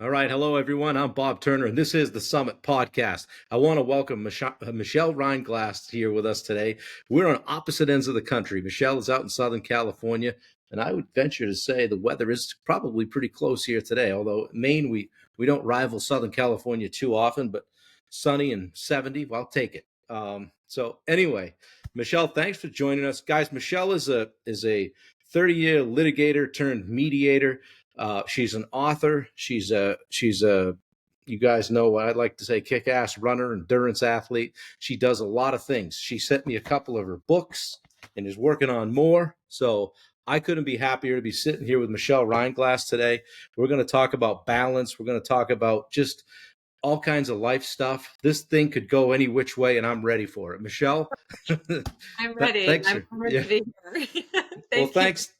All right. Hello, everyone. I'm Bob Turner, and this is the Summit Podcast. I want to welcome Michelle Reinglass here with us today. We're on opposite ends of the country. Michelle is out in Southern California, and I would venture to say the weather is probably pretty close here today, although Maine, we don't rival Southern California too often, but sunny and 70, well, I'll take it. So anyway, Michelle, thanks for joining us. Guys, Michelle is a 30-year litigator turned mediator. She's an author. She's a you guys know what I'd like to say, kick-ass runner, endurance athlete. She does a lot of things. She sent me a couple of her books and is working on more. So I couldn't be happier to be sitting here with Michelle Reinglass today. We're going to talk about balance. We're going to talk about just all kinds of life stuff. This thing could go any which way, and I'm ready for it. Michelle, I'm ready. thanks. I'm ready to be here. Well, thanks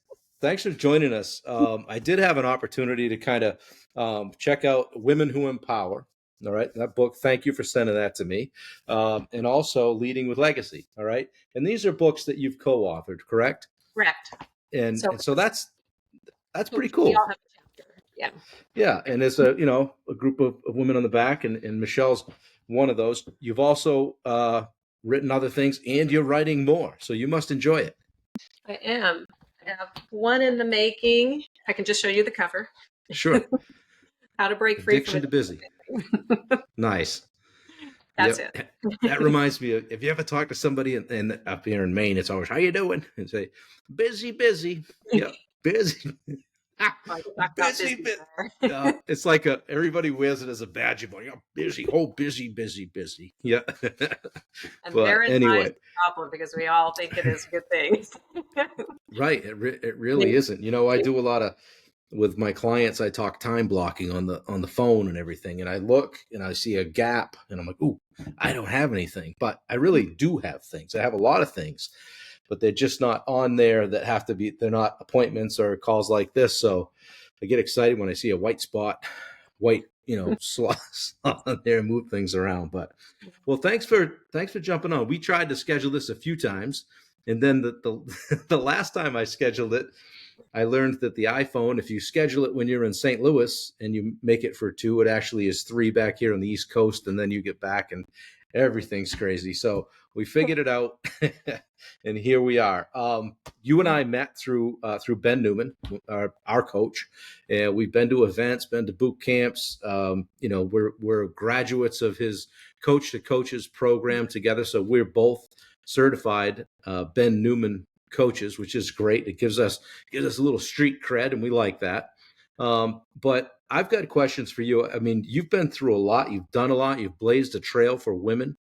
for joining us. I did have an opportunity to kind of check out Women Who Empower. All right, that book. Thank you for sending that to me, and also Leading with Legacy. All right, and these are books that you've co-authored, correct? Correct. And so that's pretty We cool. all have a chapter. Yeah. Yeah, and there's a group of women on the back, and Michelle's one of those. You've also written other things, and you're writing more, so you must enjoy it. I am. I have one in the making. I can just show you the cover. Sure. How to break free Addiction from to busy. Nice. That's it. That reminds me of, if you ever talk to somebody in up here in Maine, it's always, how you doing? And say, busy. Yeah, busy. busy. It's like everybody wears it as a badge of honor. Busy. Oh, busy. Yeah. And But therein anyway, lies the problem, because we all think it is a good thing. right. It really isn't. I do a lot of, with my clients, I talk time blocking on the phone and everything. And I look and I see a gap and I'm like, ooh, I don't have anything, but I really do have things. I have a lot of things, but they're just not on there that have to be, they're not appointments or calls like this. So I get excited when I see a white spot, slot on there and move things around. But well, thanks for jumping on. We tried to schedule this a few times. And then the last time I scheduled it, I learned that the iPhone, if you schedule it when you're in St. Louis and you make it for 2, it actually is 3 back here on the East Coast, and then you get back and everything's crazy. So we figured it out, and here we are. You and I met through Ben Newman, our coach, and we've been to events, been to boot camps. We're graduates of his Coach to Coaches program together, so we're both certified Ben Newman coaches, which is great. It gives us a little street cred, and we like that. But I've got questions for you. I mean, you've been through a lot. You've done a lot. You've blazed a trail for women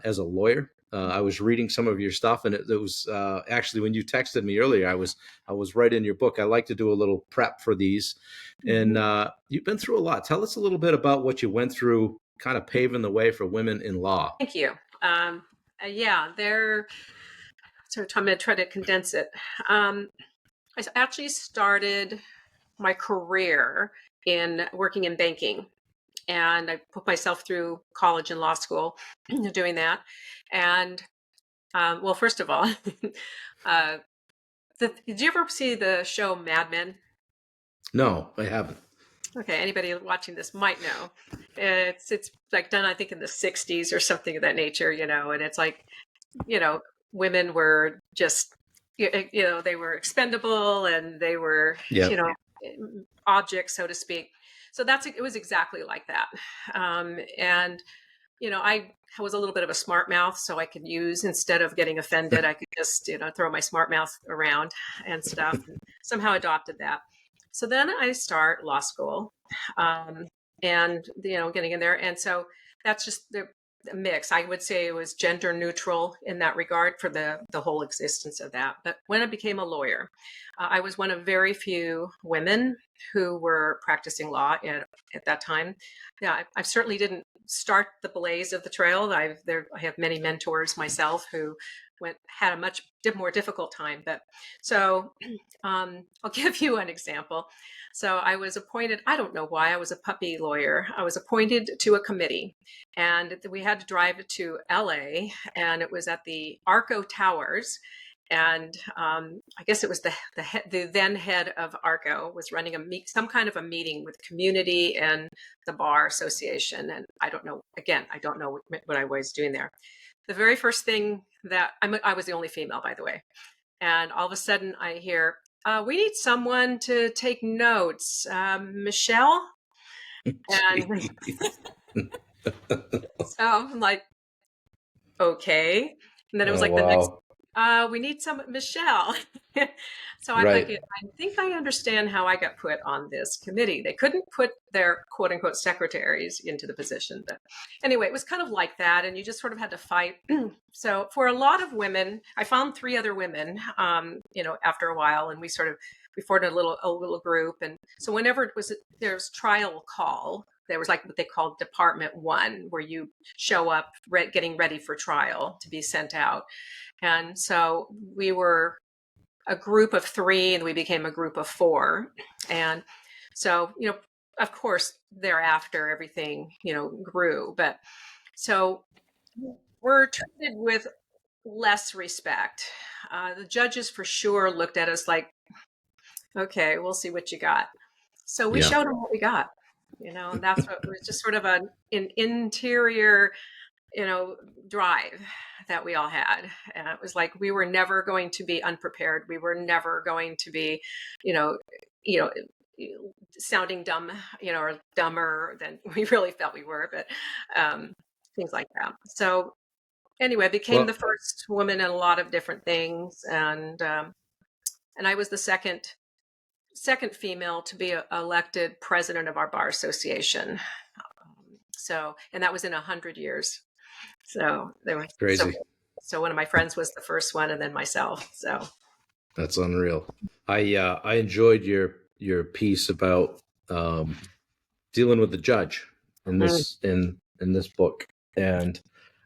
as a lawyer. I was reading some of your stuff, and it was actually, when you texted me earlier, I was right in your book. I like to do a little prep for these, and you've been through a lot. Tell us a little bit about what you went through, kind of paving the way for women in law. Thank you. So I'm going to try to condense it. I actually started my career in working in banking, and I put myself through college and law school doing that. And well, first of all, did you ever see the show Mad Men? No, I haven't. Okay, anybody watching this might know. It's like done, I think, in the 60s or something of that nature, and it's like, women were just, they were expendable, and they were, objects, so to speak. So it was exactly like that. And I was a little bit of a smart mouth, so I could use, instead of getting offended, I could just, throw my smart mouth around and stuff, and somehow adopted that. So then I start law school, and, getting in there. And so that's just the mix. I would say it was gender neutral in that regard for the whole existence of that. But when I became a lawyer, I was one of very few women who were practicing law at that time. Yeah, I certainly didn't start the blaze of the trail. I have many mentors myself who had a much more difficult time. But so I'll give you an example. So I was appointed, I don't know why, I was a puppy lawyer. I was appointed to a committee, and we had to drive to LA, and it was at the Arco Towers. And I guess it was the then head of ARCO was running some kind of a meeting with community and the bar association. And I don't know what I was doing there. The very first thing that I was the only female, by the way. And all of a sudden I hear, we need someone to take notes. Michelle? And so I'm like, okay. And then it was Oh, like the next, wow. we need some Michelle. So I'm Right. thinking, I think I understand how I got put on this committee. They couldn't put their quote unquote secretaries into the position. But anyway, it was kind of like that. And you just sort of had to fight. So for a lot of women, I found 3 other women, after a while, and we formed a little group. And so whenever there's trial call, there was like what they called Department 1, where you show up getting ready for trial to be sent out. And so we were a group of 3 and we became a group of 4. And so, of course, thereafter, everything, grew. But so we're treated with less respect. The judges for sure looked at us like, okay, we'll see what you got. So we Yeah. showed them what we got. And that's what was just sort of an interior, drive that we all had. And it was like, we were never going to be unprepared. We were never going to be, you know, you know, sounding dumb, or dumber than we really felt we were, but things like that. So anyway, I became the Well, first woman in a lot of different things. And I was the second female to be elected president of our bar association. And that was in 100 years. So there were crazy. so one of my friends was the first one, and then myself. So That's unreal. I enjoyed your piece about dealing with the judge in this book, and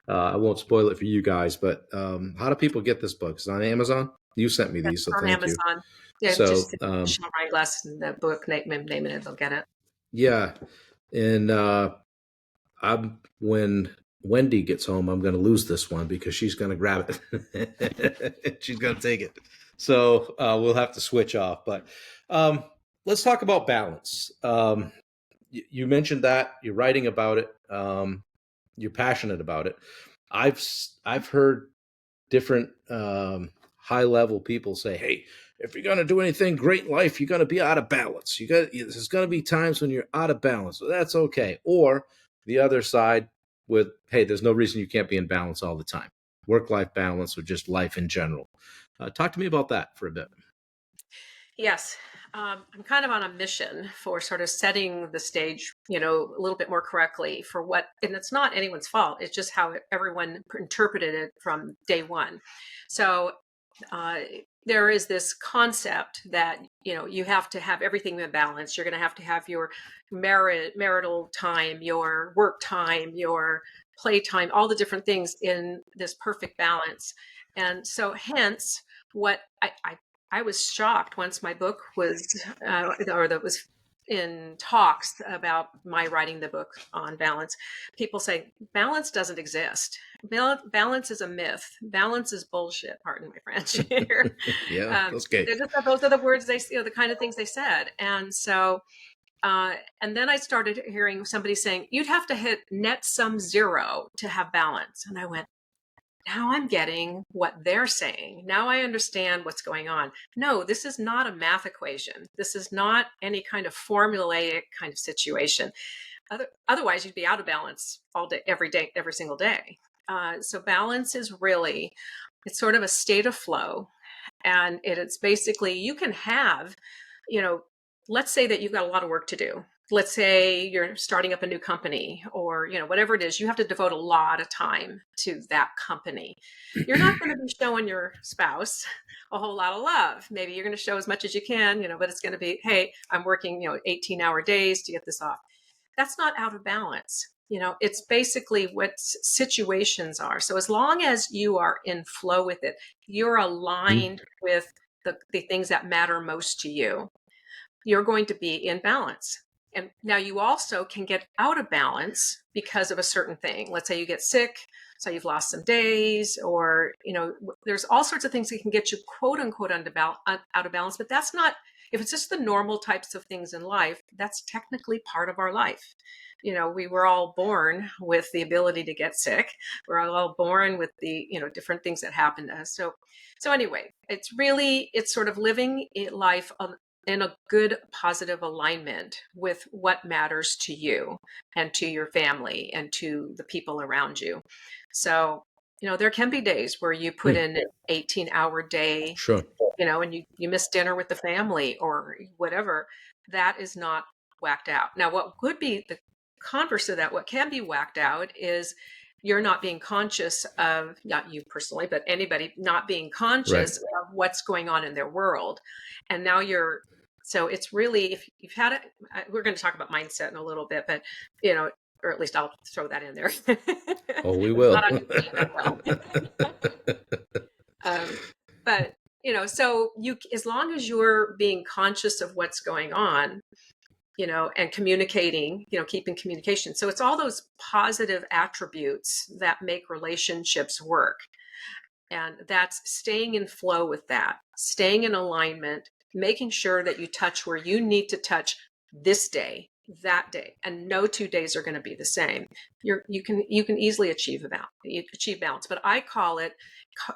I won't spoil it for you guys. But how do people get this book? It's on Amazon. You sent me these, so on thank you. Amazon, yeah, So just Reinglass in the book name it, they'll get it. yeah, and when Wendy gets home, I'm going to lose this one because she's going to grab it. She's going to take it. So we'll have to switch off. But let's talk about balance. You mentioned that you're writing about it. You're passionate about it. I've heard different high level people say, "Hey, if you're going to do anything great in life, you're going to be out of balance. There's going to be times when you're out of balance. So that's okay." Or the other side with, "Hey, there's no reason you can't be in balance all the time. Work-life balance or just life in general." Talk to me about that for a bit. Yes. I'm kind of on a mission for sort of setting the stage, a little bit more correctly for and it's not anyone's fault. It's just how everyone interpreted it from day one. So there is this concept that, you have to have everything in balance. You're going to have your marital time, your work time, your play time, all the different things in this perfect balance. And so hence what I was shocked once my book was, or that was in talks about my writing the book on balance. People say balance doesn't exist. Balance is a myth. Balance is bullshit. Pardon my French here. Yeah, okay. Those are the words the kind of things they said. And so, and then I started hearing somebody saying, you'd have to hit net sum 0 to have balance. And I went, now I'm getting what they're saying. Now I understand what's going on. No, this is not a math equation. This is not any kind of formulaic kind of situation. Otherwise, you'd be out of balance all day, every single day. So balance is really, it's sort of a state of flow. And it's basically, you can have, let's say that you've got a lot of work to do. Let's say you're starting up a new company or, whatever it is, you have to devote a lot of time to that company. You're not going to be showing your spouse a whole lot of love. Maybe you're going to show as much as you can, but it's going to be, hey, I'm working, 18-hour days to get this off. That's not out of balance. It's basically what situations are. So as long as you are in flow with it, you're aligned with the things that matter most to you, you're going to be in balance. And now you also can get out of balance because of a certain thing. Let's say you get sick, so you've lost some days, or, there's all sorts of things that can get you quote unquote out of balance. But that's not, if it's just the normal types of things in life, that's technically part of our life. We were all born with the ability to get sick. We're all born with the, different things that happen to us. So anyway, it's sort of living life in a good, positive alignment with what matters to you and to your family and to the people around you. So, there can be days where you put in an 18-hour day, Sure. and you miss dinner with the family or whatever. That is not whacked out. Now, what would be the converse of that, what can be whacked out is you're not being conscious of, not you personally, but anybody not being conscious of what's going on in their world. And now so it's really, if you've had it, we're going to talk about mindset in a little bit, but, or at least I'll throw that in there. Oh, we will. But, so as long as you're being conscious of what's going on, and communicating, keeping communication. So it's all those positive attributes that make relationships work. And that's staying in flow with that, staying in alignment, making sure that you touch where you need to touch this day, that day, and no 2 days are going to be the same. You can easily achieve balance, but I call it,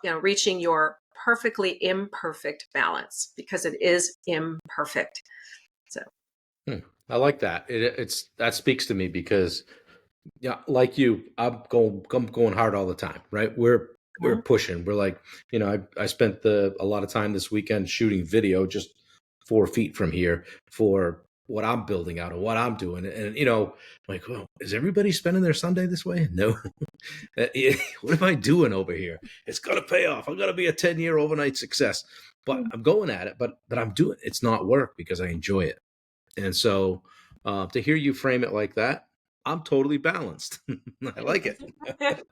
reaching your perfectly imperfect balance, because it is imperfect. So. I like that. That speaks to me because, yeah, like you, I'm going hard all the time, right? We're pushing. We're like, I spent a lot of time this weekend shooting video just 4 feet from here for what I'm building out and what I'm doing. And, like, well, is everybody spending their Sunday this way? No. What am I doing over here? It's going to pay off. I'm going to be a 10-year overnight success, but I'm going at it, but I'm doing it. It's not work because I enjoy it. And so to hear you frame it like that, I'm totally balanced. I like it.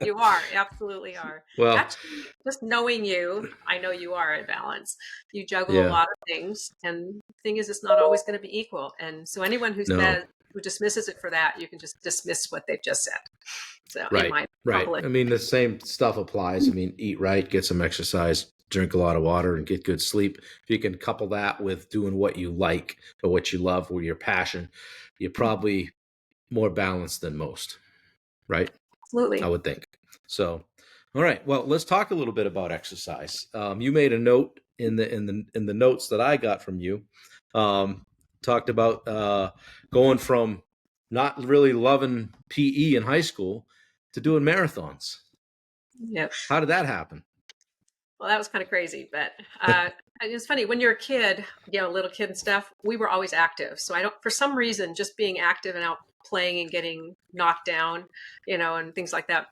You are, absolutely are. Well, actually, just knowing you, I know you are in balance. You juggle a yeah, lot of things, and the thing is, it's not always going to be equal. And so anyone who no, dismisses it for that, you can just dismiss what they've just said. So in right. my I mean, the same stuff applies. I mean, eat right, get some exercise, drink a lot of water, and get good sleep. If you can couple that with doing what you like or what you love or your passion, you're probably more balanced than most, right? Absolutely. I would think. So, all right. Well, let's talk a little bit about exercise. You made a note in the notes that I got from you. Talked about going from not really loving PE in high school to doing marathons. Yep. How did that happen? Well, that was kind of crazy, but it's funny when you're a kid, little kid and stuff, we were always active. So for some reason, just being active and out playing and getting knocked down, and things like that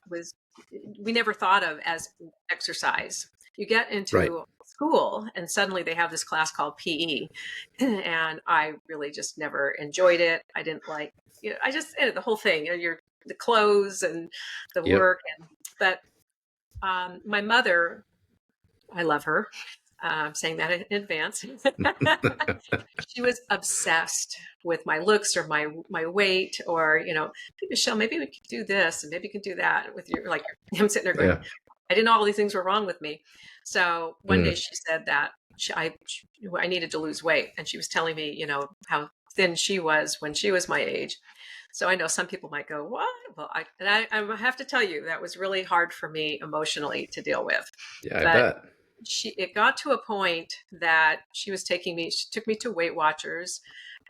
we never thought of as exercise. You get into school and suddenly they have this class called PE. And I really just never enjoyed it. I didn't like, the whole thing, the clothes and the work. But my mother, I love her. I'm saying that in advance. She was obsessed with my looks or my weight, or hey, Michelle, maybe we could do this and maybe you can do that with your, like, I'm sitting there going, I didn't know all these things were wrong with me. So one day she said that I needed to lose weight, and she was telling me, how thin she was when she was my age. So I know some people might go, what? Well, I have to tell you, that was really hard for me emotionally to deal with. Yeah, I bet. It got to a point that she took me to Weight Watchers,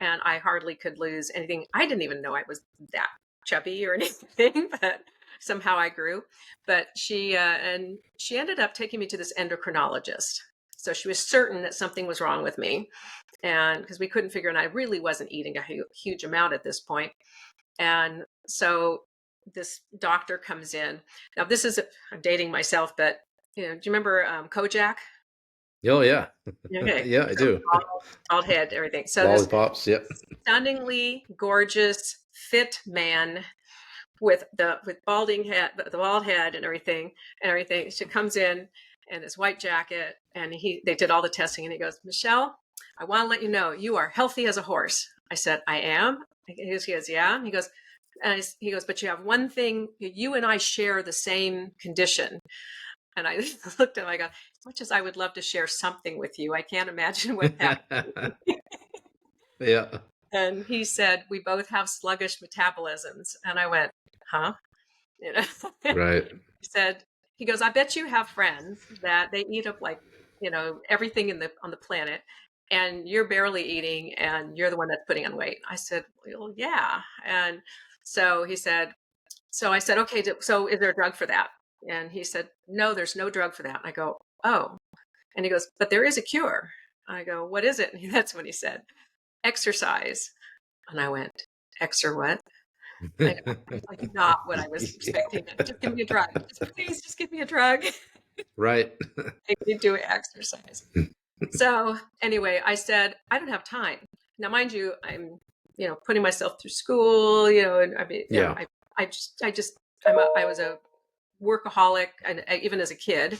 and I hardly could lose anything. I didn't even know I was that chubby or anything, but somehow I grew. But she ended up taking me to this endocrinologist. So she was certain that something was wrong with me, and because we couldn't figure, and I really wasn't eating a huge amount at this point. And so this doctor comes in. Now I'm dating myself, but do you remember Kojak? Oh yeah. Okay. Yeah, I do. Bald head, everything. So Lollipops. Yep. stunningly gorgeous, fit man with balding head, the bald head and everything. She comes in and this white jacket, and they did all the testing, and he goes, Michelle, I want to let you know you are healthy as a horse. I said, I am. He goes, yeah. He goes, he goes, but you have one thing, you and I share the same condition. And I looked at him, I go, as much as I would love to share something with you, I can't imagine what that would be. Yeah. And he said, we both have sluggish metabolisms. And I went, huh? You know, Right. he said, he goes, I bet you have friends that they eat up like, everything on the planet, and you're barely eating and you're the one that's putting on weight. I said, well, yeah. And so he said, so I said, okay, so is there a drug for that? And he said, no, there's no drug for that. And I go, oh. And he goes, but there is a cure. I go, what is it? And that's when he said, exercise. And I went, exer what? I know, it's like not what I was expecting. Just give me a drug. Please, just give me a drug. Right. Make me do exercise. So anyway, I said, I don't have time. Now, mind you, I'm, putting myself through school, and I mean, Yeah. I was a workaholic, and even as a kid,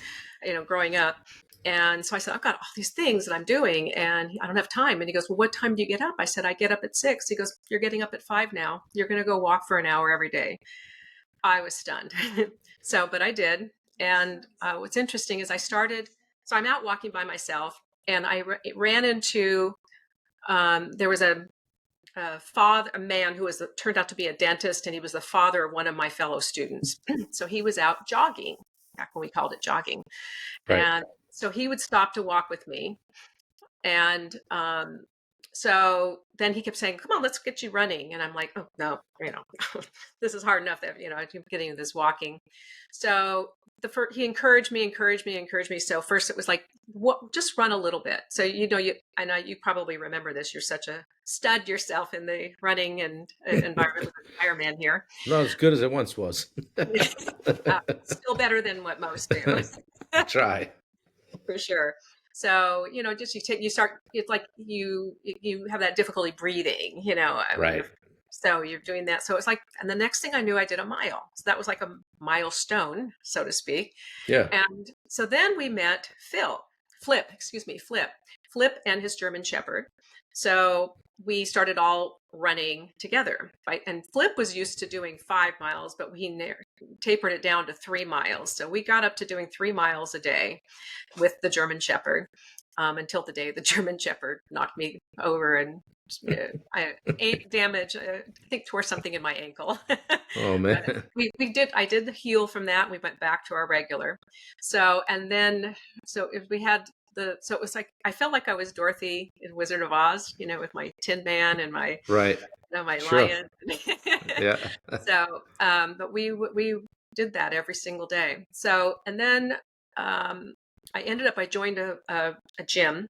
growing up. And so I said, I've got all these things that I'm doing and I don't have time. And he goes, well, what time do you get up? I said, I get up at 6. He goes, you're getting up at 5 now. You're going to go walk for an hour every day. I was stunned. But I did. And what's interesting is so I'm out walking by myself, and I ran into, there was a man who turned out to be a dentist, and he was the father of one of my fellow students. So he was out jogging, back when we called it jogging. Right. And so he would stop to walk with me. And so then he kept saying, come on, let's get you running. And I'm like, oh, no, this is hard enough that, I'm getting into this walking. So he encouraged me. So first it was like, just run a little bit. So, I know you probably remember this. You're such a stud yourself in the running and environment with an Ironman here. Not as good as it once was. Still better than what most do. Try. For sure. So, just it's like you have that difficulty breathing, Right. So you're doing that. So it's like, and the next thing I knew, I did a mile. So that was like a milestone, so to speak. Yeah. And so then we met Flip and his German Shepherd. So we started all running together, right? And Flip was used to doing 5 miles, but he tapered it down to 3 miles. So we got up to doing 3 miles a day with the German Shepherd, until the day the German Shepherd knocked me over, and I think tore something in my ankle. Oh man. I did the heal from that. We went back to our regular. So, and then, if we had so it was like, I felt like I was Dorothy in Wizard of Oz, with my Tin Man and my, Right. my Sure. lion. Yeah. So, but we did that every single day. So, and then, I joined a gym,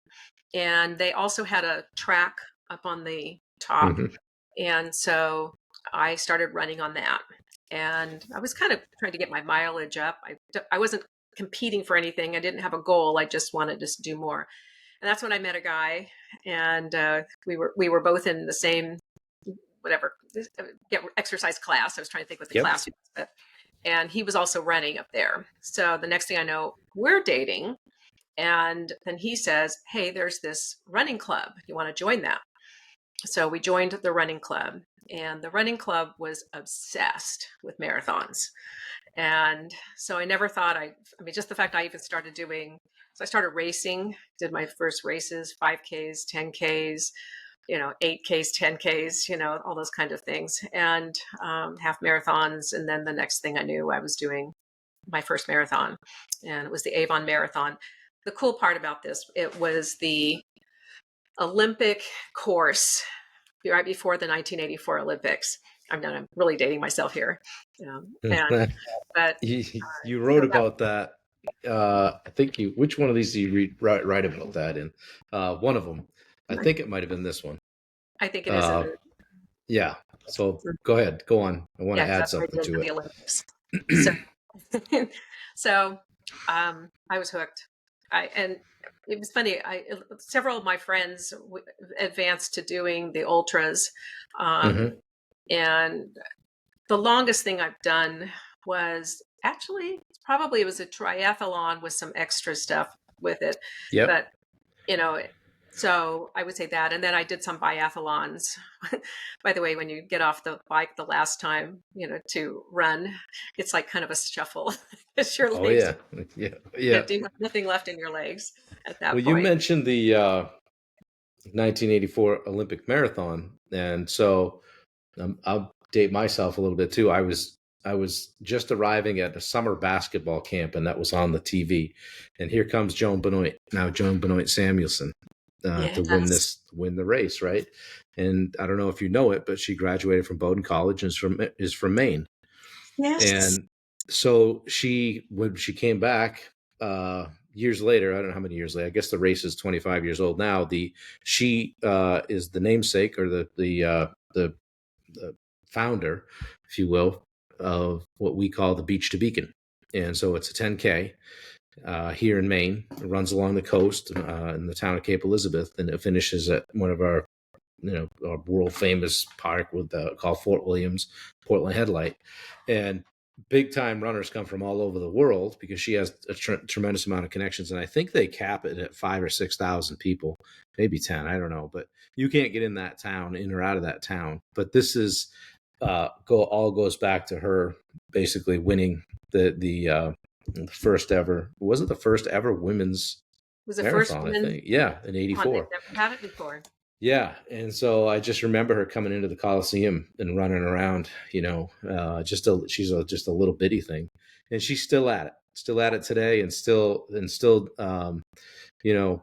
and they also had a track up on the top. Mhm. And so I started running on that, and I was kind of trying to get my mileage up. I wasn't competing for anything. I didn't have a goal. I just wanted to do more. And that's when I met a guy, and we were both in the same, exercise class. I was trying to think what the Yep. class was, and he was also running up there. So the next thing I know, we're dating. And then he says, hey, there's this running club. You want to join that? So we joined the running club, and the running club was obsessed with marathons. And so I never thought just the fact I even started so I started racing, did my first races, 5Ks, 10Ks, 8Ks, 10Ks, all those kind of things, and half marathons. And then the next thing I knew, I was doing my first marathon, and it was the Avon Marathon. The cool part about this, it was the Olympic course right before the 1984 Olympics. I'm really dating myself here. But you wrote about that. I think which one of these do you write about that in? One of them. I think it might have been this one. I think it is. Yeah. So go ahead. Go on. I want to add something to it. The Olympics. So I was hooked. And it was funny. Several of my friends advanced to doing the ultras, and the longest thing I've done was it was a triathlon with some extra stuff with it. Yep. But So I would say that. And then I did some biathlons. By the way, when you get off the bike the last time, to run, it's like kind of a shuffle because your Oh legs yeah, yeah, yeah. do have nothing left in your legs at Well, that you point. mentioned the 1984 Olympic marathon, and so I'll date myself a little bit too. I was just arriving at a summer basketball camp, and that was on the TV. And here comes Joan Benoit Samuelson, to Yes. win the race, right? And I don't know if you know it, but she graduated from Bowdoin College and is from Maine. Yes. And so when she came back years later, I don't know how many years later. I guess the race is 25 years old now. She is the namesake, or the founder, if you will, of what we call the Beach to Beacon. And so it's a 10K here in Maine. It runs along the coast in the town of Cape Elizabeth, and it finishes at one of our our world famous park called Fort Williams Portland Headlight. And big time runners come from all over the world because she has a tremendous amount of connections. And I think they cap it at 5,000 or 6,000 people, maybe 10, I don't know, but you can't get in or out of that town. But this is all goes back to her basically winning the first ever, was it the first ever women's Was the first marathon? I woman think, yeah, in on. They've '84. never had it before. Yeah, and so I just remember her coming into the Coliseum and running around. Just a little bitty thing, and she's still at it today, and still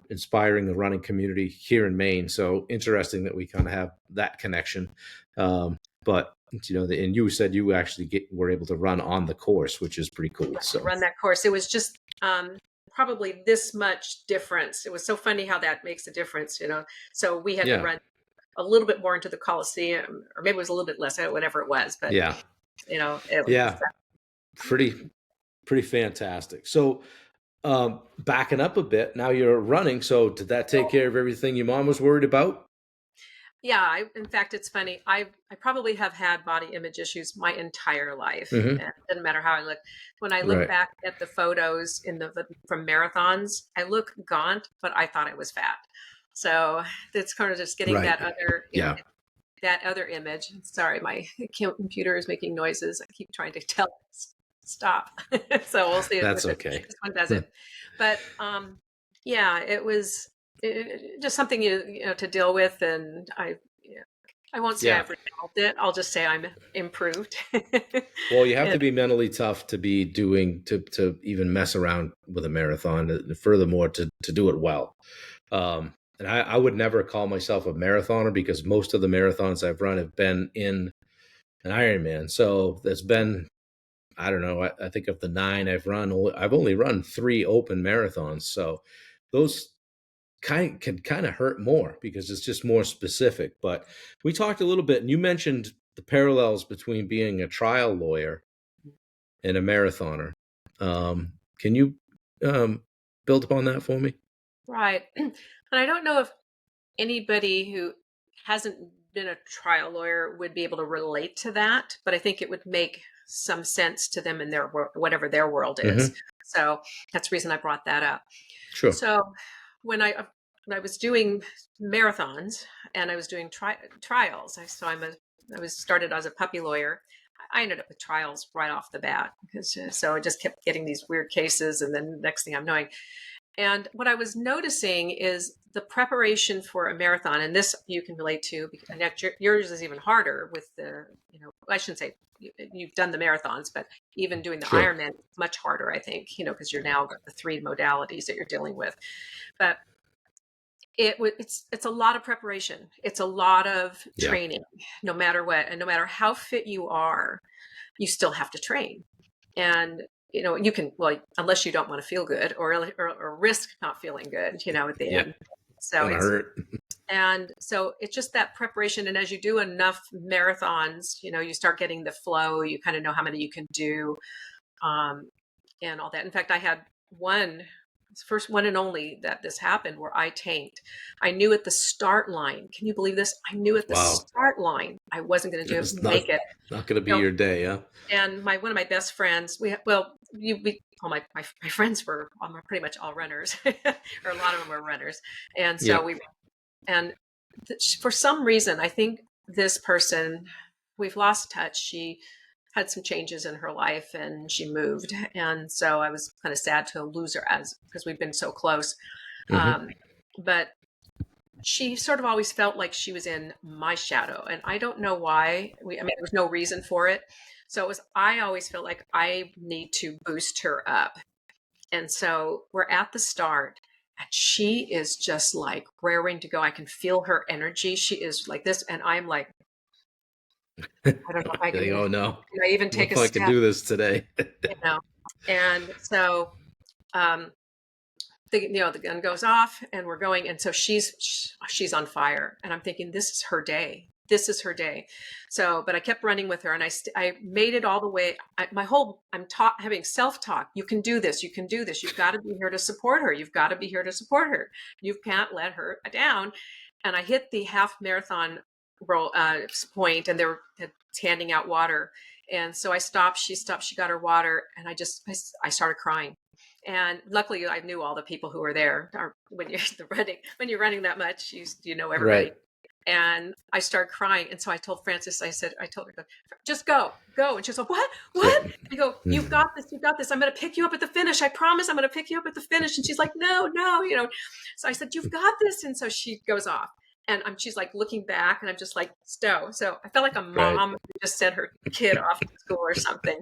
inspiring the running community here in Maine. So interesting that we kind of have that connection. But and you said you actually were able to run on the course, which is pretty cool. To So run that course. It was just probably this much difference. It was so funny how that makes a difference. So we had to yeah, run a little bit more into the Coliseum, or maybe it was a little bit less, whatever it was. But yeah, it was yeah, pretty fantastic. So backing up a bit, now you're running. So did that take care of everything your mom was worried about? yeah. In fact, it's funny. I probably have had body image issues my entire life, Hmm. and it doesn't matter how I look. When I look Right. back at the photos from marathons, I look gaunt, but I thought I was fat. So it's kind of just getting Right. that other, Yeah. that other image. Sorry, my computer is making noises. I keep trying to tell it stop. So we'll see if That's this okay. one does it. But yeah, it was just something to deal with, and I won't say Yeah. I've resolved it. I'll just say I'm improved. Well, you have And to be mentally tough to be doing to even mess around with a marathon. Furthermore, to do it well. And I would never call myself a marathoner because most of the marathons I've run have been in an Ironman. So there's been, I don't know, I think of the 9 I've run, I've only run 3 open marathons. So those can kind of hurt more because it's just more specific. But we talked a little bit, and you mentioned the parallels between being a trial lawyer and a marathoner. Can you build upon that for me? right. And I don't know if anybody who hasn't been a trial lawyer would be able to relate to that, but I think it would make some sense to them in their whatever their world is. Hmm. So that's the reason I brought that up. Sure. So when I was doing marathons and I was doing trials, I was started as a puppy lawyer. I ended up with trials right off the bat because so I just kept getting these weird cases, and then next thing I'm knowing, and what I was noticing is the preparation for a marathon, and this you can relate to, because and yours is even harder with I shouldn't say you've done the marathons, but even doing the Sure. Ironman is much harder, I think, because you're now got the 3 modalities that you're dealing with. But it's a lot of preparation. It's a lot of Yeah. training, no matter what, and no matter how fit you are, you still have to train. And you can, well, unless you don't want to feel good or risk not feeling good, at the Yeah. end. So Gonna hurt. it's just that preparation. And as you do enough marathons, you start getting the flow. You kind of know how many you can do, um, and all that. In fact, I had one first one and only that this happened where I tanked. I knew at the start line. Can you believe this? I knew at the Wow. start line I wasn't going to It's make it. not gonna be You know, your day, huh? and one of my best friends, all my friends were pretty much all runners, or a lot of them were runners, and so Yep. And for some reason, I think this person, we've lost touch. She had some changes in her life and she moved. And so I was kind of sad to lose her because we've been so close. Hmm. But she sort of always felt like she was in my shadow. And I don't know why. I mean, there was no reason for it. So I always felt like I need to boost her up. And so we're at the start and she is just like raring to go. I can feel her energy. She is like this. And I'm like, I don't know if I Oh no, can I even I don't know take a if I can step, do this today. you know? And so, um, the gun goes off and we're going. And so she's on fire and I'm thinking, this is her day. This is her day. So, but I kept running with her and I made it all the way. I'm having self-talk. You can do this. You can do this. You've got to be here to support her. You've got to be here to support her. You can't let her down. And I hit the half marathon point and they were handing out water. And so I stopped, she got her water and I started crying. And luckily, I knew all the people who were there. When you're running that much, you know everybody. Right. And I started crying. And so I told Frances, I told her, just go. And she's like, what? I go, you've got this. I'm going to pick you up at the finish. I promise I'm going to pick you up at the finish. And she's like, no. So I said, you've got this. And so she goes off. And she's like looking back and I'm just like, stow. So I felt like a mom who just sent her kid off to school or something.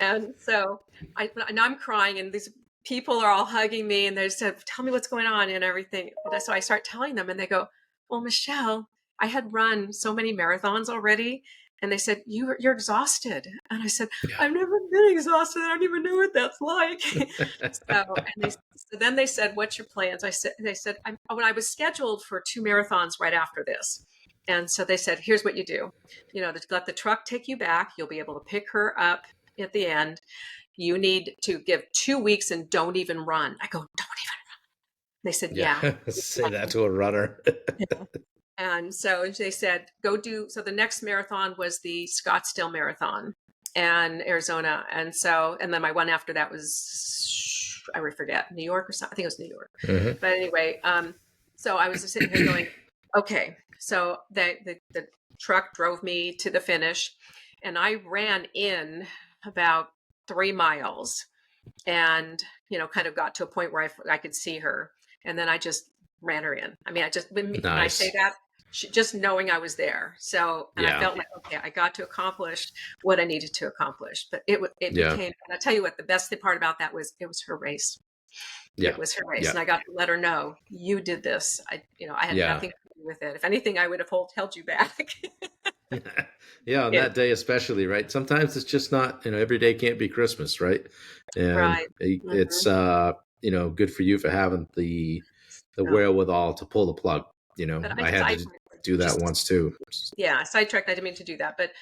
And so I'm crying and these people are all hugging me and they said, tell me what's going on and everything. And so I start telling them and they go, well, Michelle, I had run so many marathons already. And they said, you're exhausted. And I said, Yeah. I've never been exhausted. I don't even know what that's like. So then they said, what's your plans? They said, when I was scheduled for 2 marathons right after this. And so they said, here's what you do. Let the truck take you back. You'll be able to pick her up at the end. You need to give 2 weeks and don't even run. I go, don't even run. They said, yeah. Say that to a runner. Yeah. And so they said, so the next marathon was the Scottsdale Marathon in Arizona. And then my one after that was, I forget, New York or something. I think it was New York. Mm-hmm. But anyway, so I was just sitting here going, okay. So the truck drove me to the finish and I ran in about 3 miles and, kind of got to a point where I could see her. And then I just ran her in. I mean, when I say that, just knowing I was there. So, and I felt like, okay, I got to accomplish what I needed to accomplish. But it became, and I'll tell you what, the best part about that was it was her race. Yeah. It was her race. And I got to let her know, you did this. I had nothing to do with it. If anything, I would have held you back. Yeah, on that day especially, right? Sometimes it's just not, every day can't be Christmas, right? And Right. it's good for you for having the wherewithal to pull the plug. But I had to do that once too. Yeah, sidetracked. I didn't mean to do that, but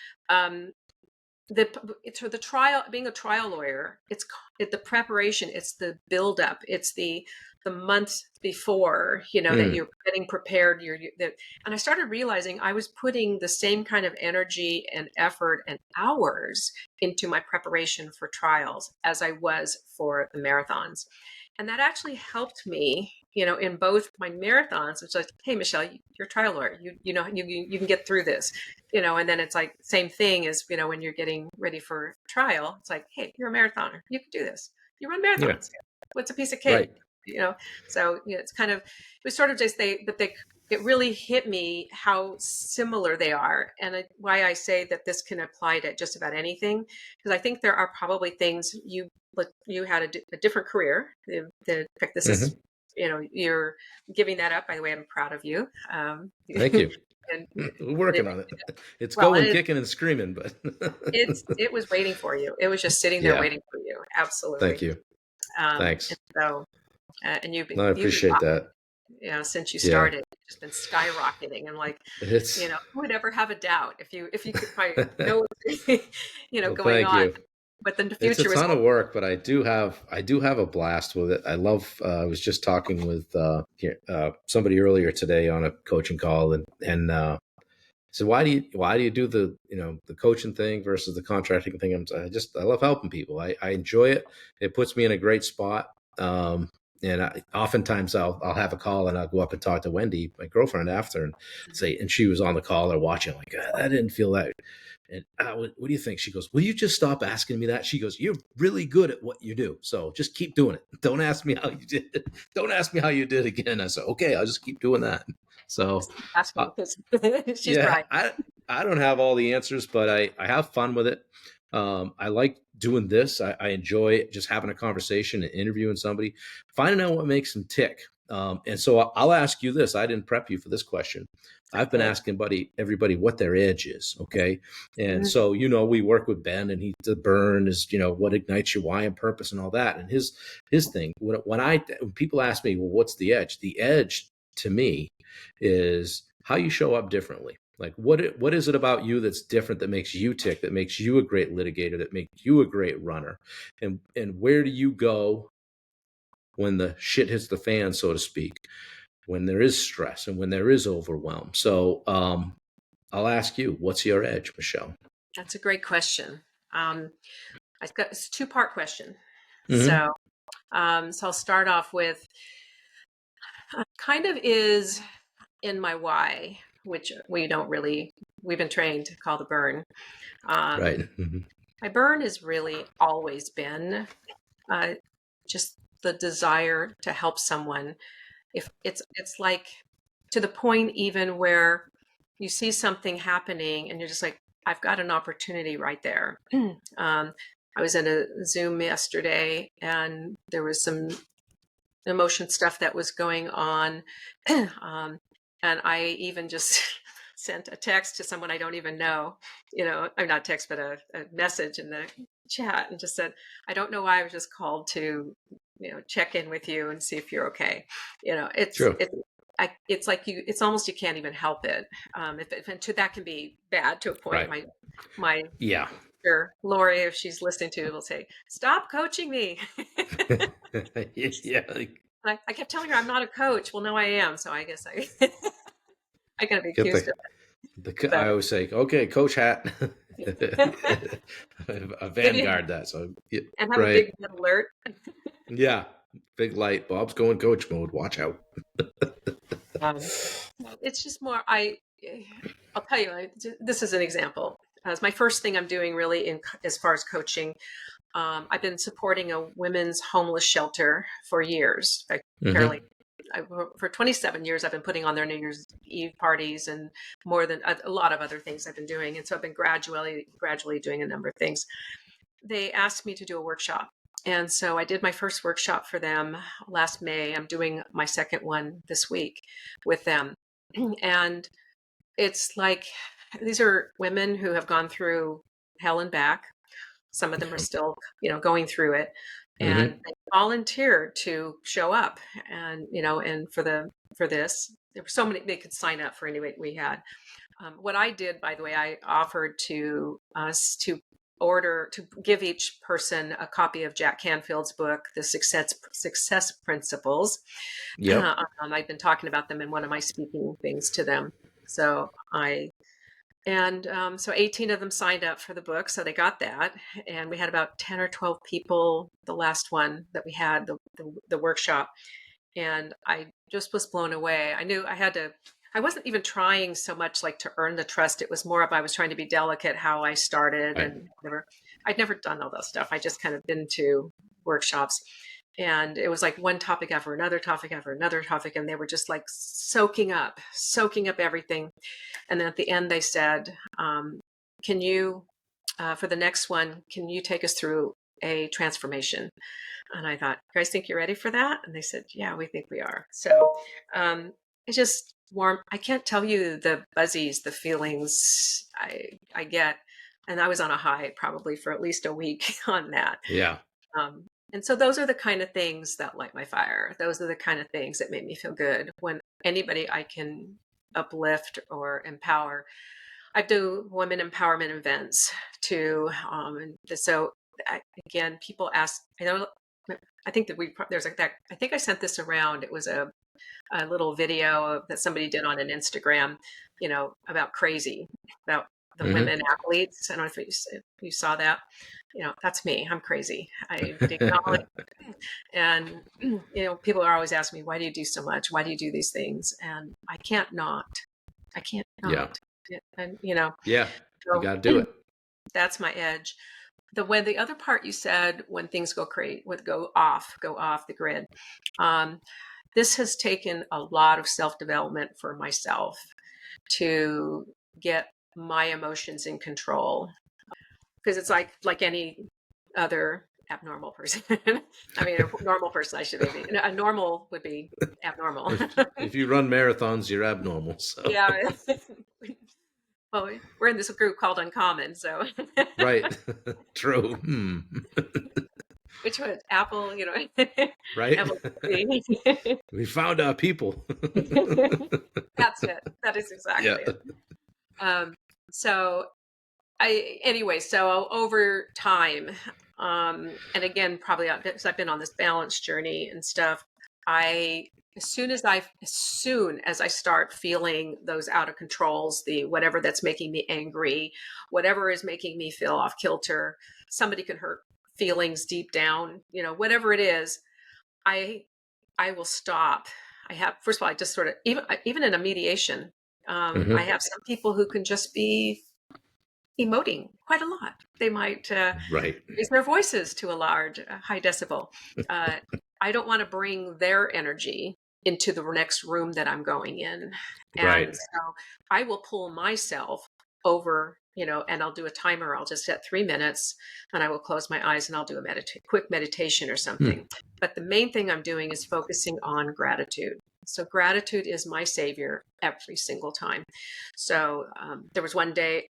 the trial, being a trial lawyer, it's the preparation, it's the buildup, it's the month before, that you're getting prepared. And I started realizing I was putting the same kind of energy and effort and hours into my preparation for trials as I was for the marathons. And that actually helped me, in both my marathons. It's like, hey, Michelle, you're a trial lawyer. You can get through this, and then it's like same thing as, when you're getting ready for trial, it's like, hey, you're a marathoner. You can do this. You run marathons. Yeah. What's a piece of cake? Right. So, it's kind of, it was sort of just, it really hit me how similar they are. And why I say that this can apply to just about anything, because I think there are probably things you had a different career. This is, you're giving that up. By the way, I'm proud of you. Thank you. And we're working on it. It's going kicking and screaming, but it was waiting for you. It was just sitting there waiting for you. Absolutely. Thank you. Thanks. And so, and you've been, I appreciate that. Since you started, it's just been skyrocketing. And like, who would ever have a doubt if you could probably know, going on. You. But then the future it's a ton of work, but I do have a blast with it. I love. I was just talking with somebody earlier today on a coaching call, and said, why do you do the the coaching thing versus the contracting thing? I love helping people. I enjoy it. It puts me in a great spot. Oftentimes I'll have a call and I'll go up and talk to Wendy, my girlfriend, after, and say, and she was on the call or watching, like, I didn't feel that. And what do you think? She goes, will you just stop asking me that? She goes, you're really good at what you do. So just keep doing it. Don't ask me how you did it. Don't ask me how you did again. I said, okay, I'll just keep doing that. So, Just keep asking uh, because she's yeah, right. I don't have all the answers, but I have fun with it. I like doing this. I enjoy just having a conversation and interviewing somebody, finding out what makes them tick. And so I'll ask you this. I didn't prep you for this question. I've been Okay. asking everybody what their edge is. Okay. And Mhm. so, we work with Ben, and the burn is, what ignites your why and purpose and all that. And his thing, when people ask me, well, what's the edge? The edge to me is how you show up differently. Like what is it about you that's different, that makes you tick, that makes you a great litigator, that makes you a great runner, and where do you go when the shit hits the fan, so to speak, when there is stress and when there is overwhelm? So I'll ask you, what's your edge, Michelle? That's a great question. Um, it's a two-part question. Mm-hmm. So, so I'll start off with kind of is in my why, which we've been trained to call the burn. Right. Um, Mm-hmm. my burn has really always been uh, just the desire to help someone. If it's like to the point even where you see something happening and you're just like, I've got an opportunity right there. I was in a Zoom yesterday and there was some emotion stuff that was going on. And I even just sent a text to someone I don't even know, I'm not text, but a message in the chat, and just said, I don't know why I was just called to, check in with you and see if you're okay. True. It's like it's almost, you can't even help it. That can be bad to a point. Right. My Yeah. sister, Lori, if she's listening to it, will say, stop coaching me. Yeah. Like, I kept telling her I'm not a coach. Well, no, I am. So I guess I gotta be get accused of I that. always say, okay, coach hat. But A maybe, vanguard that. So yeah, and have a right. big red alert. Yeah. Big light. Bob's going coach mode. Watch out. Um, it's just more. I'll tell you. This is an example. It's my first thing I'm doing really as far as coaching. I've been supporting a women's homeless shelter for years. Mm-hmm. Fairly, for 27 years, I've been putting on their New Year's Eve parties and more than a lot of other things I've been doing. And so I've been gradually doing a number of things. They asked me to do a workshop. And so I did my first workshop for them last May. I'm doing my second one this week with them. And it's like, these are women who have gone through hell and back. Some of them are still, going through it, and Mm-hmm. they volunteered to show up, and and for this, there were so many they could sign up for any way we had. What I did, by the way, I offered to us to give each person a copy of Jack Canfield's book, The Success Principles. Yep. I've been talking about them in one of my speaking things to them. So so 18 of them signed up for the book, so they got that, and we had about 10 or 12 people the last one that we had the workshop, and I just was blown away. I knew I wasn't even trying so much like to earn the trust. It was more of I was trying to be delicate how I started Right. and whatever. I'd never done all that stuff. I just kind of been to workshops, and it was like one topic after another topic after another topic, and they were just like soaking up everything. And then at the end, they said, can you, for the next one, can you take us through a transformation? And I thought, you guys think you're ready for that? And they said, yeah, we think we are. So it's just warm. I can't tell you the buzzies, the feelings I get. And I was on a high probably for at least a week on that. Yeah. Um, and so those are the kind of things that light my fire. Those are the kind of things that make me feel good when anybody I can uplift or empower. I do women empowerment events too. And so again, people ask, I think that I think I sent this around. It was a little video that somebody did on an Instagram, about crazy, about the Mm-hmm. women athletes. I don't know if you saw that. that's me. I'm crazy. I acknowledge. And, people are always asking me, why do you do so much? Why do you do these things? And I can't not. I can't Yeah. not. And, Yeah. You so got to do it. that's my edge. When the other part you said, when things go off the grid, um, this has taken a lot of self-development for myself to get my emotions in control, because it's like any other abnormal person. I mean, a normal person, I should maybe. A normal would be abnormal. If you run marathons, you're abnormal. So Yeah. Well, we're in this group called Uncommon, so right. True. which one? Apple, Right. Apple. We found our people. That's it. That is Yeah. exactly it. Um, so so over time, and again, probably because I've been on this balance journey and stuff, I as soon as I start feeling those out of controls, the whatever that's making me angry, whatever is making me feel off kilter, somebody can hurt feelings deep down, whatever it is, I I will stop. I have, first of all, I just sort of, even in a mediation, I Hmm. have some people who can just be emoting quite a lot. They might Right. raise their voices to a high decibel. Uh, I don't want to bring their energy into the next room that I'm going in. And Right. so I will pull myself over, and I'll do a timer. I'll just set 3 minutes and I will close my eyes and I'll do a quick meditation or Hmm. something. But the main thing I'm doing is focusing on gratitude. So gratitude is my savior every single time. So there was one day,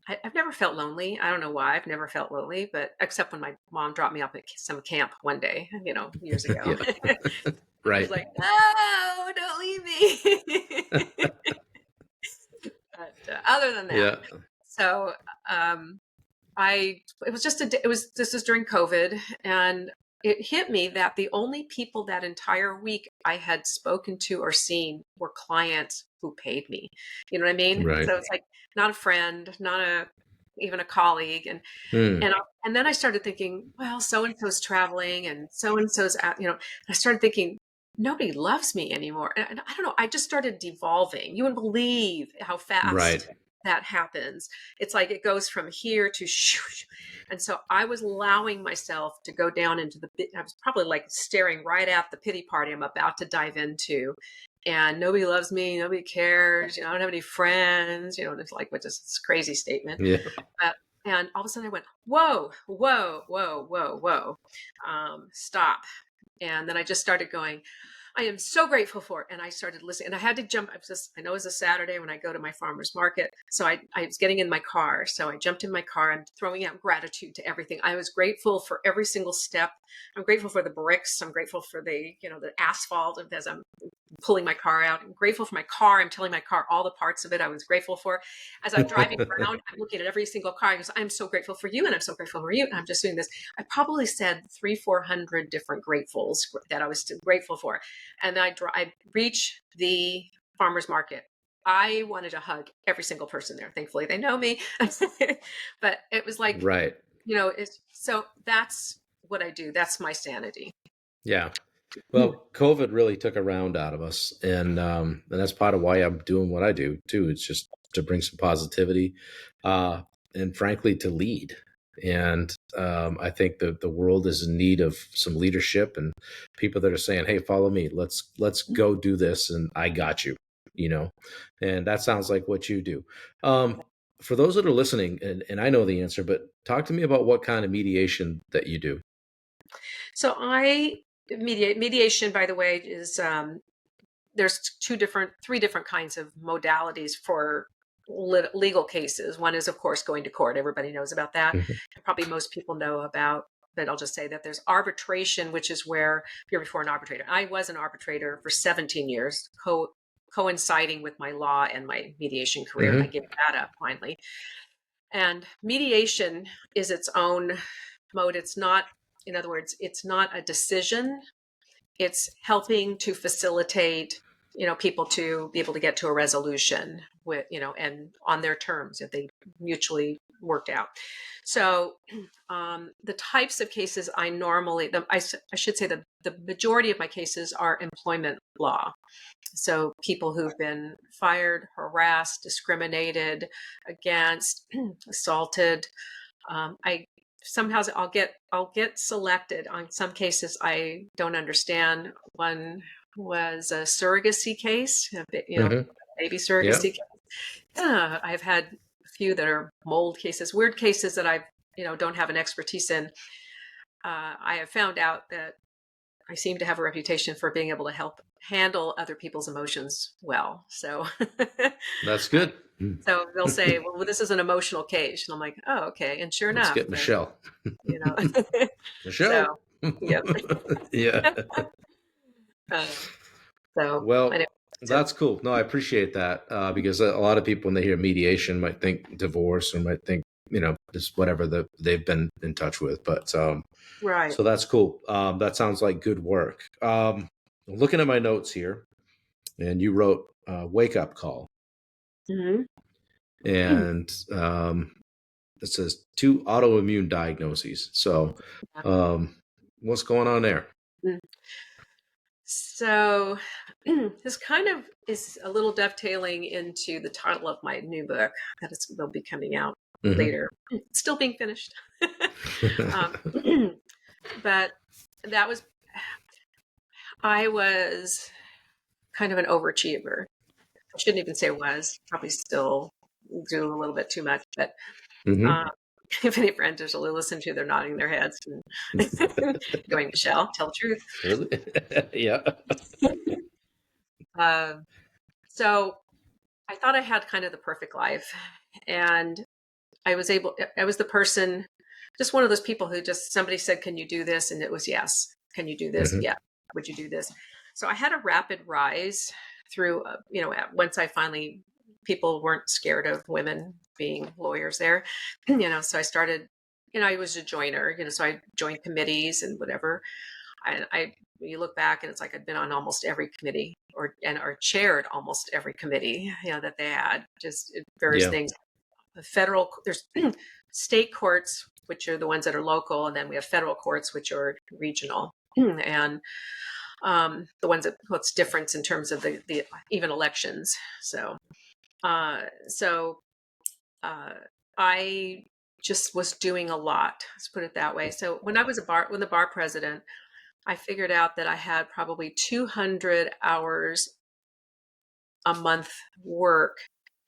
I've never felt lonely. I don't know why I've never felt lonely, but except when my mom dropped me off at some camp one day, years ago. Yeah. I was Right. like, no, don't leave me. But other than that, Yeah. so um, it was just this is during COVID, and it hit me that the only people that entire week I had spoken to or seen were clients who paid me. You know what I mean? Right. So it's like not a friend, not even a colleague. Hmm. And then I started thinking, well, so and so's traveling and so's out, I started thinking, nobody loves me anymore. And I don't know, I just started devolving. You wouldn't believe how Right. fast that happens. It's like it goes from here to shoo. And so I was allowing myself to go down into I was probably like staring right at the pity party I'm about to dive into. And nobody loves me, nobody cares, I don't have any friends, it's like, which is this crazy statement. Yeah. Uh, and all of a sudden I went, whoa, whoa, whoa, whoa, whoa, stop. And then I just started going, I am so grateful for it. And I started listening, and I had to jump. I know it's a Saturday when I go to my farmer's market. So I was getting in my car. So I jumped in my car. I'm throwing out gratitude to everything. I was grateful for every single step. I'm grateful for the bricks. I'm grateful for the asphalt as I'm pulling my car out. I'm grateful for my car. I'm telling my car all the parts of it I was grateful for. As I'm driving around, I'm looking at every single car. I go, I'm so grateful for you, and I'm so grateful for you. And I'm just doing this. I probably said 300-400 different gratefuls that I was grateful for. And then I reach the farmer's market. I wanted to hug every single person there. Thankfully, they know me. But it was like, Right. so that's what I do. That's my sanity. Yeah. Well, COVID really took a round out of us, and that's part of why I'm doing what I do too. It's just to bring some positivity, uh, and frankly, to lead. And I think the world is in need of some leadership and people that are saying, "Hey, follow me. Let's go do this, and I got you." You know, and that sounds like what you do. For those that are listening, and I know the answer, but talk to me about what kind of mediation that you do. So mediation, by the way, is there's three different kinds of modalities for legal cases. One is, of course, going to court. Everybody knows about that. Mhm. Probably most people know about, but I'll just say that there's arbitration, which is where you're before an arbitrator. I was an arbitrator for 17 years, coinciding with my law and my mediation career, and I Mhm. gave that up finally. And mediation is its own mode. It's not, in other words, it's not a decision. It's helping to facilitate, people to be able to get to a resolution and on their terms, if they mutually worked out. So the types of cases I normally, I should say the majority of my cases are employment law. So people who've been fired, harassed, discriminated against, assaulted. I somehow I'll get selected on some cases I don't understand. One was a surrogacy case, Hmm. baby Yeah. surrogacy. I've had a few that are mold cases, weird cases that I don't have an expertise in. I have found out that I seem to have a reputation for being able to help handle other people's emotions well. So, That's good. so they'll say, "Well, this is an emotional case," and I'm like, "Oh, okay." And sure Let's enough, get Michelle. you know, so Michelle. yep. Yeah. Uh, so Well, anyway, so that's cool. No, I appreciate that because a lot of people, when they hear mediation, might think divorce or might think, just whatever they've been in touch with. But right. so that's cool. That sounds like good work. Looking at my notes here, and you wrote wake up call, Hmm. and it says 2 autoimmune diagnoses. So, what's going on there? So this kind of is a little dovetailing into the title of my new book will be coming out Hmm. later. It's still being finished. um, but that was, I was kind of an overachiever. I shouldn't even say was, probably still do a little bit too much, but Hmm. uh, if any friends are still listen to, they're nodding their heads and going, Michelle, tell the truth. Really? Yeah. Um, so I thought I had kind of the perfect life. And I was the person, just one of those people who just, somebody said, can you do this? And it was yes. Can you do this? Hmm. Yeah. Would you do this? So I had a rapid rise through, once I finally, people weren't scared of women being lawyers there, so I started, I was a joiner, so I joined committees and whatever. You look back and it's like I'd been on almost every committee or chaired almost every committee, that they had, just various Yeah. things. There's state courts, which are the ones that are local, and then we have federal courts, which are regional. And the ones what's difference in terms of the even elections. So I just was doing a lot. Let's put it that way. So when the bar president, I figured out that I had probably 200 hours a month work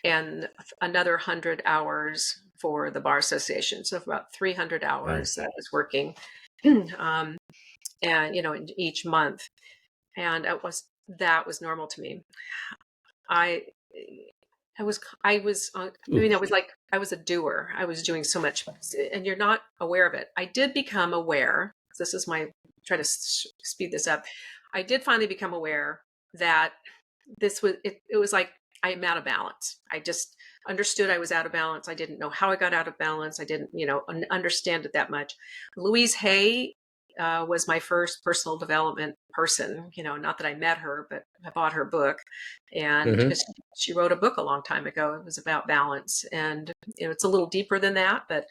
and another 100 hours for the bar association. So for about 300 Wow. hours that I was working, and in each month, and that was normal to me. I I was like, I was a doer. I was doing so much, and you're not aware of it. I did become aware. This is my try to speed this up. I did finally become aware that it was like I am out of balance. I just understood I was out of balance. I didn't know how I got out of balance. I didn't, understand it that much. Louise Hay was my first personal development person. Not that I met her, but I bought her book, and Hmm. because she wrote a book a long time ago, it was about balance, and it's a little deeper than that, but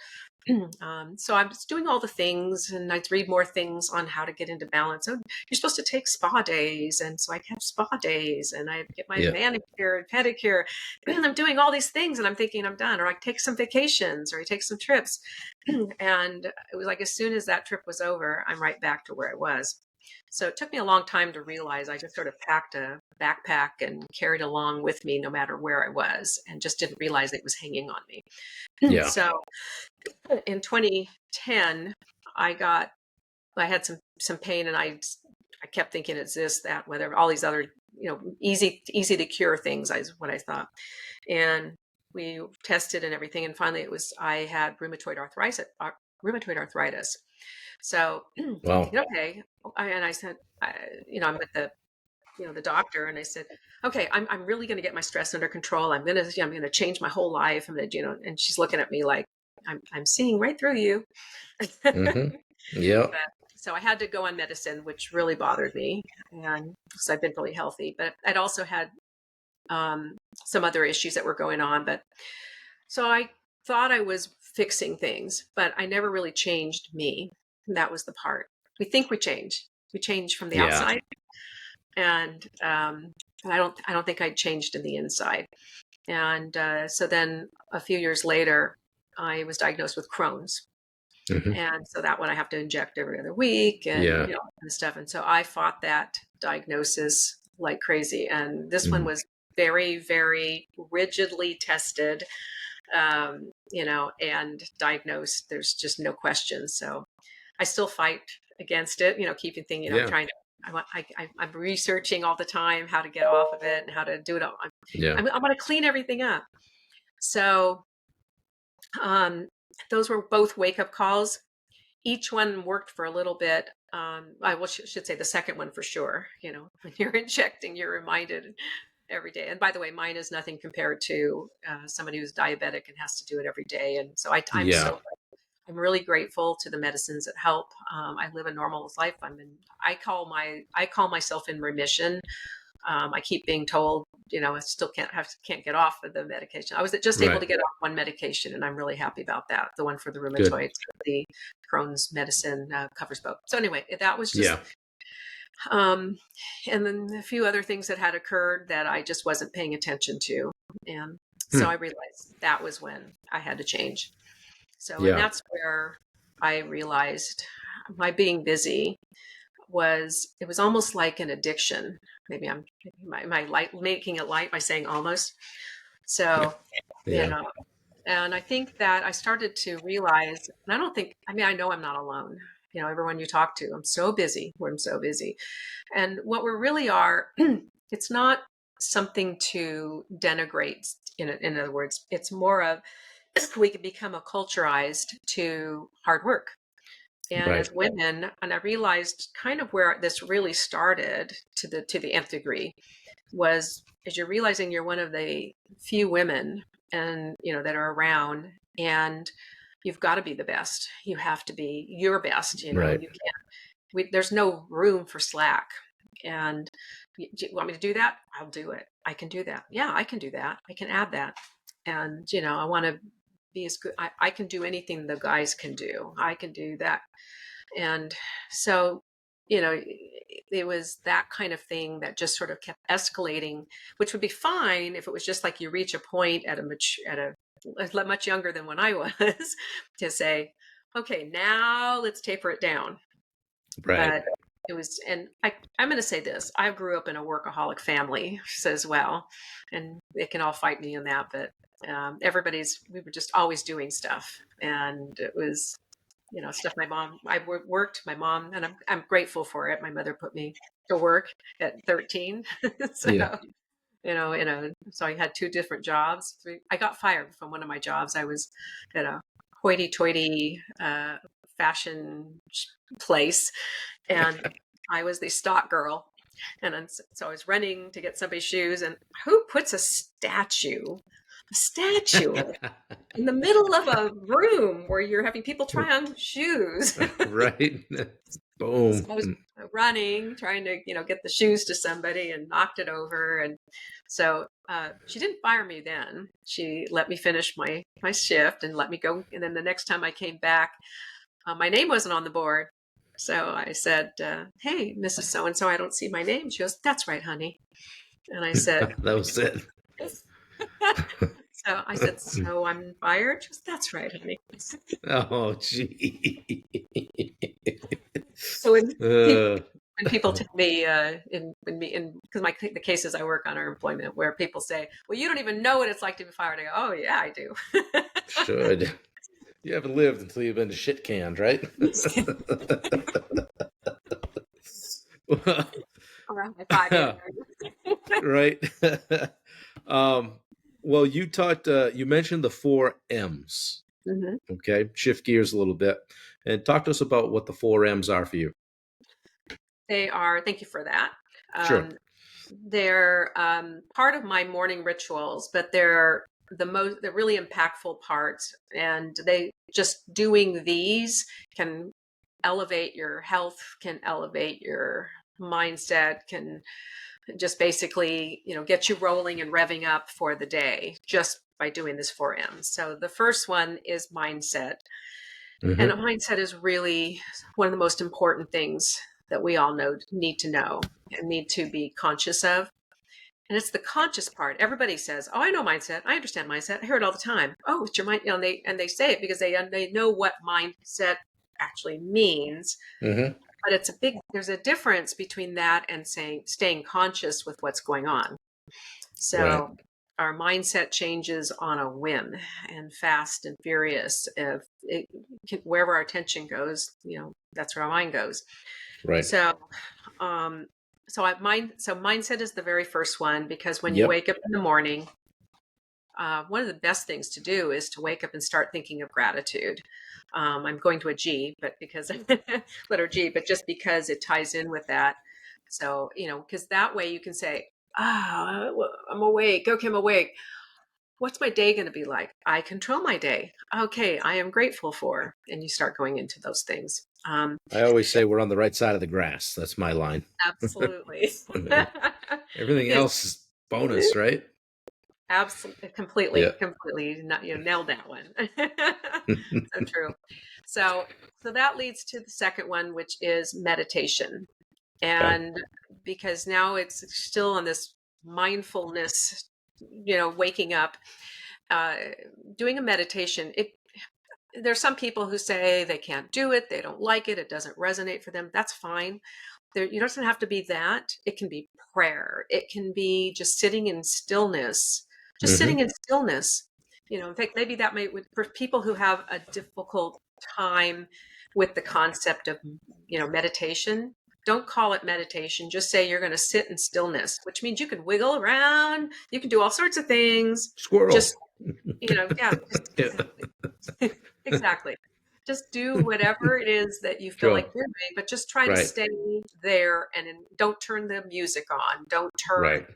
so I was doing all the things, and I'd read more things on how to get into balance. Oh, you're supposed to take spa days, and so I'd have spa days, and I'd get my Yeah. manicure and pedicure, and I'm doing all these things, and I'm thinking I'm done, or I take some vacations, or I take some trips, and it was like as soon as that trip was over, I'm right back to where I was. So it took me a long time to realize I just sort of packed a backpack and carried along with me no matter where I was, and just didn't realize it was hanging on me. Yeah. So in 2010, I had some pain, and I kept thinking it's this, that, whatever, all these other, easy to cure things is what I thought. And we tested and everything. And finally I had rheumatoid arthritis. So, Wow. okay. And I said, I'm with the doctor, and I said, okay, I'm really going to get my stress under control. I'm going to change my whole life. I'm going to, and she's looking at me like, I'm seeing right through you. Hmm. Yeah. But, so I had to go on medicine, which really bothered me, and because I've been really healthy, but I'd also had some other issues that were going on. But so I thought I was fixing things, but I never really changed me. And that was the part. We think we change. We change from the Yeah. outside, and I don't think I changed in the inside. And so then a few years later, I was diagnosed with Crohn's. Hmm. And so that one I have to inject every other week and, Yeah. you know, and stuff. And so I fought that diagnosis like crazy. And this one Mm. was very, very rigidly tested, you know, and diagnosed. There's just no question. So I still fight against it, you know, keeping things, you know, Yeah. trying to, I'm researching all the time how to get off of it and how to do it. Yeah. I want to clean everything up. So um, those were both wake up calls. Each one worked for a little bit. Should say the second one for sure. You know, when you're injecting, you're reminded every day. And by the way, mine is nothing compared to somebody who's diabetic and has to do it every day. And so Yeah. I'm really grateful to the medicines that help. I live a normal life. I call myself in remission. I keep being told, you know, I still can't get off of the medication. I was just able Right. to get off one medication, and I'm really happy about that. The one for the Good. rheumatoid, the Crohn's medicine covers both. So anyway, that was just, Yeah. um, and then a few other things that had occurred that I just wasn't paying attention to, and so Hmm. I realized that was when I had to change. So, and Yeah. that's where I realized my being busy it was almost like an addiction. Maybe I'm my light making it light by saying almost. So, you Yeah. know, and I think that I started to realize, and I don't think, I mean, I know I'm not alone. You know, everyone you talk to, I'm so busy. I'm so busy. And what we really are, it's not something to denigrate. In other words, it's more of we can become acculturized to hard work. And Right. as women, and I realized kind of where this really started to the nth degree was as you're realizing you're one of the few women and you know that are around, and you've got to be the best. You have to be your best. You know, Right. you can't. There's no room for slack. And do you want me to do that? I'll do it. I can do that. Yeah, I can do that. I can add that. And you know, I want to be as good. I can do anything the guys can do. I can do that. And so, you know, it was that kind of thing that just sort of kept escalating, which would be fine if it was just like you reach a point at a much younger than when I was to say, okay, now let's taper it down. Right. But it was, and I'm going to say this, I grew up in a workaholic family as well, and they can all fight me in that, but we were just always doing stuff. And it was, you know, stuff worked, my mom, and I'm grateful for it. My mother put me to work at 13. So, Yeah. you know, so I had two different jobs. I got fired from one of my jobs. I was at a hoity toity fashion place, and I was the stock girl. And then, so I was running to get somebody's shoes, and who puts a statue in the middle of a room where you're having people try on shoes? Right. So Boom. I was running, trying to, you know, get the shoes to somebody and knocked it over. And so she didn't fire me then. She let me finish my shift and let me go. And then the next time I came back, my name wasn't on the board. So I said, hey, Mrs. So-and-so, I don't see my name. She goes, that's right, honey. And I said, That was it. so I said, so I'm fired? She goes, that's right, honey. Oh, gee. So Uh, when people tell me because the cases I work on are employment where people say, well, you don't even know what it's like to be fired. I go, oh yeah, I do. should. You haven't lived until you've been shit canned, right? Around my 5 years. Right. um, well, you mentioned the four M's. Mhm. Okay. Shift gears a little bit and talk to us about what the four M's are for you. They are, thank you for that. Sure. They're part of my morning rituals, but they're the really impactful parts. And they just doing these can elevate your health, can elevate your mindset, can just basically, you know, get you rolling and revving up for the day. Just by doing this 4 M's. So the first one is mindset. And a Hmm. mindset is really one of the most important things that we all need to know and need to be conscious of. And it's the conscious part. Everybody says, "Oh, I know mindset. I understand mindset. I hear it all the time." Oh, it's your mind. And they say it because they know what mindset actually means. Hmm. But there's a difference between that and staying conscious with what's going on. Right. So our mindset changes on a whim and fast and furious. Wherever our attention goes, that's where our mind goes. Right. So, um, so mindset is the very first one, because when you Yep. wake up in the morning, one of the best things to do is to wake up and start thinking of gratitude. I'm going to a G, but because letter G, but just because it ties in with that. So, because that way you can say, I'm awake. Okay, I'm awake. What's my day going to be like? I control my day. Okay, I am grateful for. And you start going into those things. I always say we're on the right side of the grass. That's my line. Absolutely. Everything Yes, else is bonus, right? absolutely, Yeah. completely. You nailed that one. So true. So, so that leads to the second one, which is meditation. Okay. And because now it's still on this mindfulness, waking up, uh, doing a meditation. There's some people who say they can't do it, they don't like it, it doesn't resonate for them. That's fine. You doesn't have to be that. It can be prayer. It can be just sitting in stillness. Just sitting Hmm. in stillness. In fact, maybe that for people who have a difficult time with the concept of, meditation. Don't call it meditation. Just say you're going to sit in stillness, which means you can wiggle around. You can do all sorts of things. Squirrel. Just, yeah, just Yeah. exactly. Exactly. Just do whatever it is that you feel Sure. like doing, but just try to Right. stay there, and don't turn the music on. Don't turn. Right.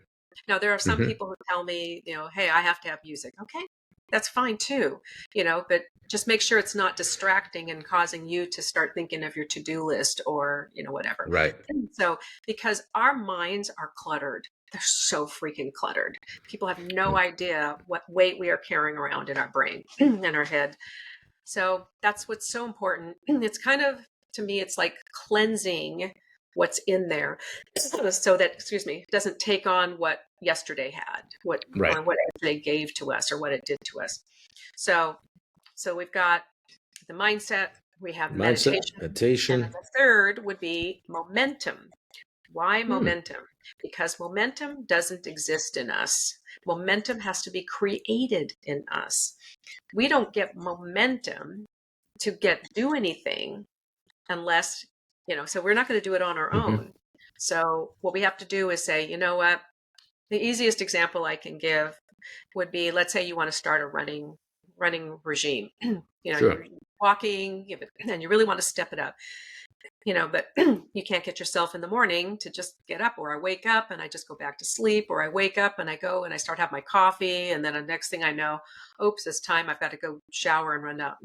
Now, there are some Hmm. people who tell me, hey, I have to have music. Okay, that's fine too, but just make sure it's not distracting and causing you to start thinking of your to-do list or, whatever. Right. So, because our minds are cluttered, they're so freaking cluttered. People have no idea what weight we are carrying around in our brain in our head. So that's what's so important. It's kind of, to me, it's like cleansing what's in there so that, excuse me, doesn't take on what yesterday had, Right. or what yesterday gave to us, or what it did to us. So, so we've got the mindset, we have Mindset, meditation, and then meditation. the third would be momentum. Why Hmm. momentum? Because momentum doesn't exist in us. Momentum has to be created in us. We don't get momentum to do anything unless, so we're not going to do it on our Hmm. own. So what we have to do is say, you know what? The easiest example I can give would be, let's say you want to start a running regime. Sure. You're walking, and you really want to step it up, but you can't get yourself in the morning to just get up, or I wake up and I just go back to sleep, or I wake up and I go and I start having my coffee. And then the next thing I know, oops, it's time. I've got to go shower and run up,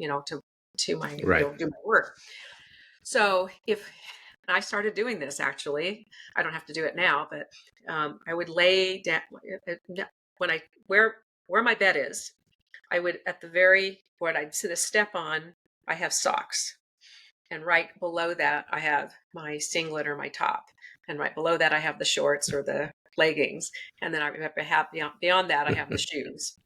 to my, Right. do my work. So if I started doing this, actually, I don't have to do it now, but I would lay down when where my bed is. I would, at the where I'd sit a step on, I have socks. And right below that, I have my singlet or my top. And right below that, I have the shorts or the leggings. And then beyond that, I have the shoes.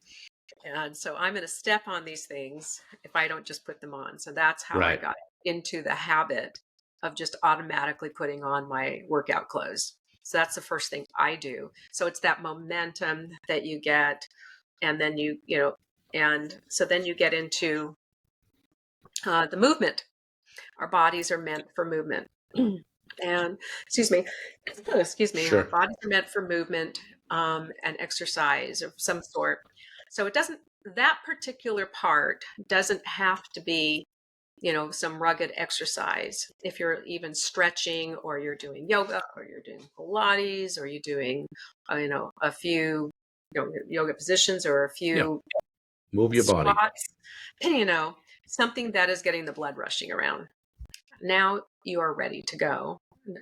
And so I'm going to step on these things if I don't just put them on. So that's how I Right. got into the habit of just automatically putting on my workout clothes. So that's the first thing I do. So it's that momentum that you get. And then and so then you get into the movement. Our bodies are meant for movement. And our Sure. bodies are meant for movement, and exercise of some sort. So that particular part doesn't have to be, some rugged exercise. If you're even stretching, or you're doing yoga, or you're doing Pilates, or you're doing, a few, yoga positions, or a Yeah. few Move your body. squats, you know, something that is getting the blood rushing around. Now you are ready to go.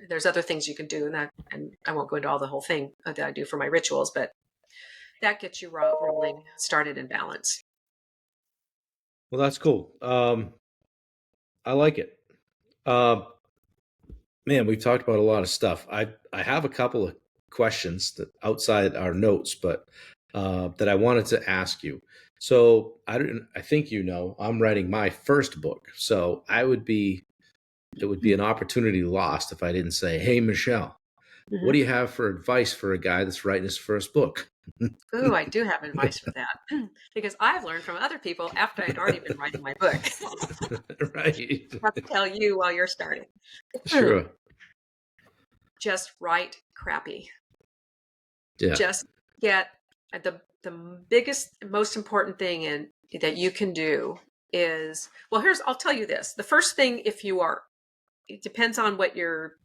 There's other things you can do, and I won't go into all the whole thing that I do for my rituals, but that gets you rolling, started in balance. Well, that's cool. I like it. Um, Man, we've talked about a lot of stuff. I have a couple of questions that outside our notes, but that I wanted to ask you. So I think I'm writing my first book. So it would be an opportunity lost if I didn't say, "Hey, Michelle, what Hmm. do you have for advice for a guy that's writing his first book?" Ooh, I do have advice for that because I've learned from other people after I'd already been writing my book. Right. I have to tell you while you're starting. Sure. Just write crappy. Yeah. Just get the biggest, most important thing that you can do is, well, I'll tell you this. The first thing, it depends on what your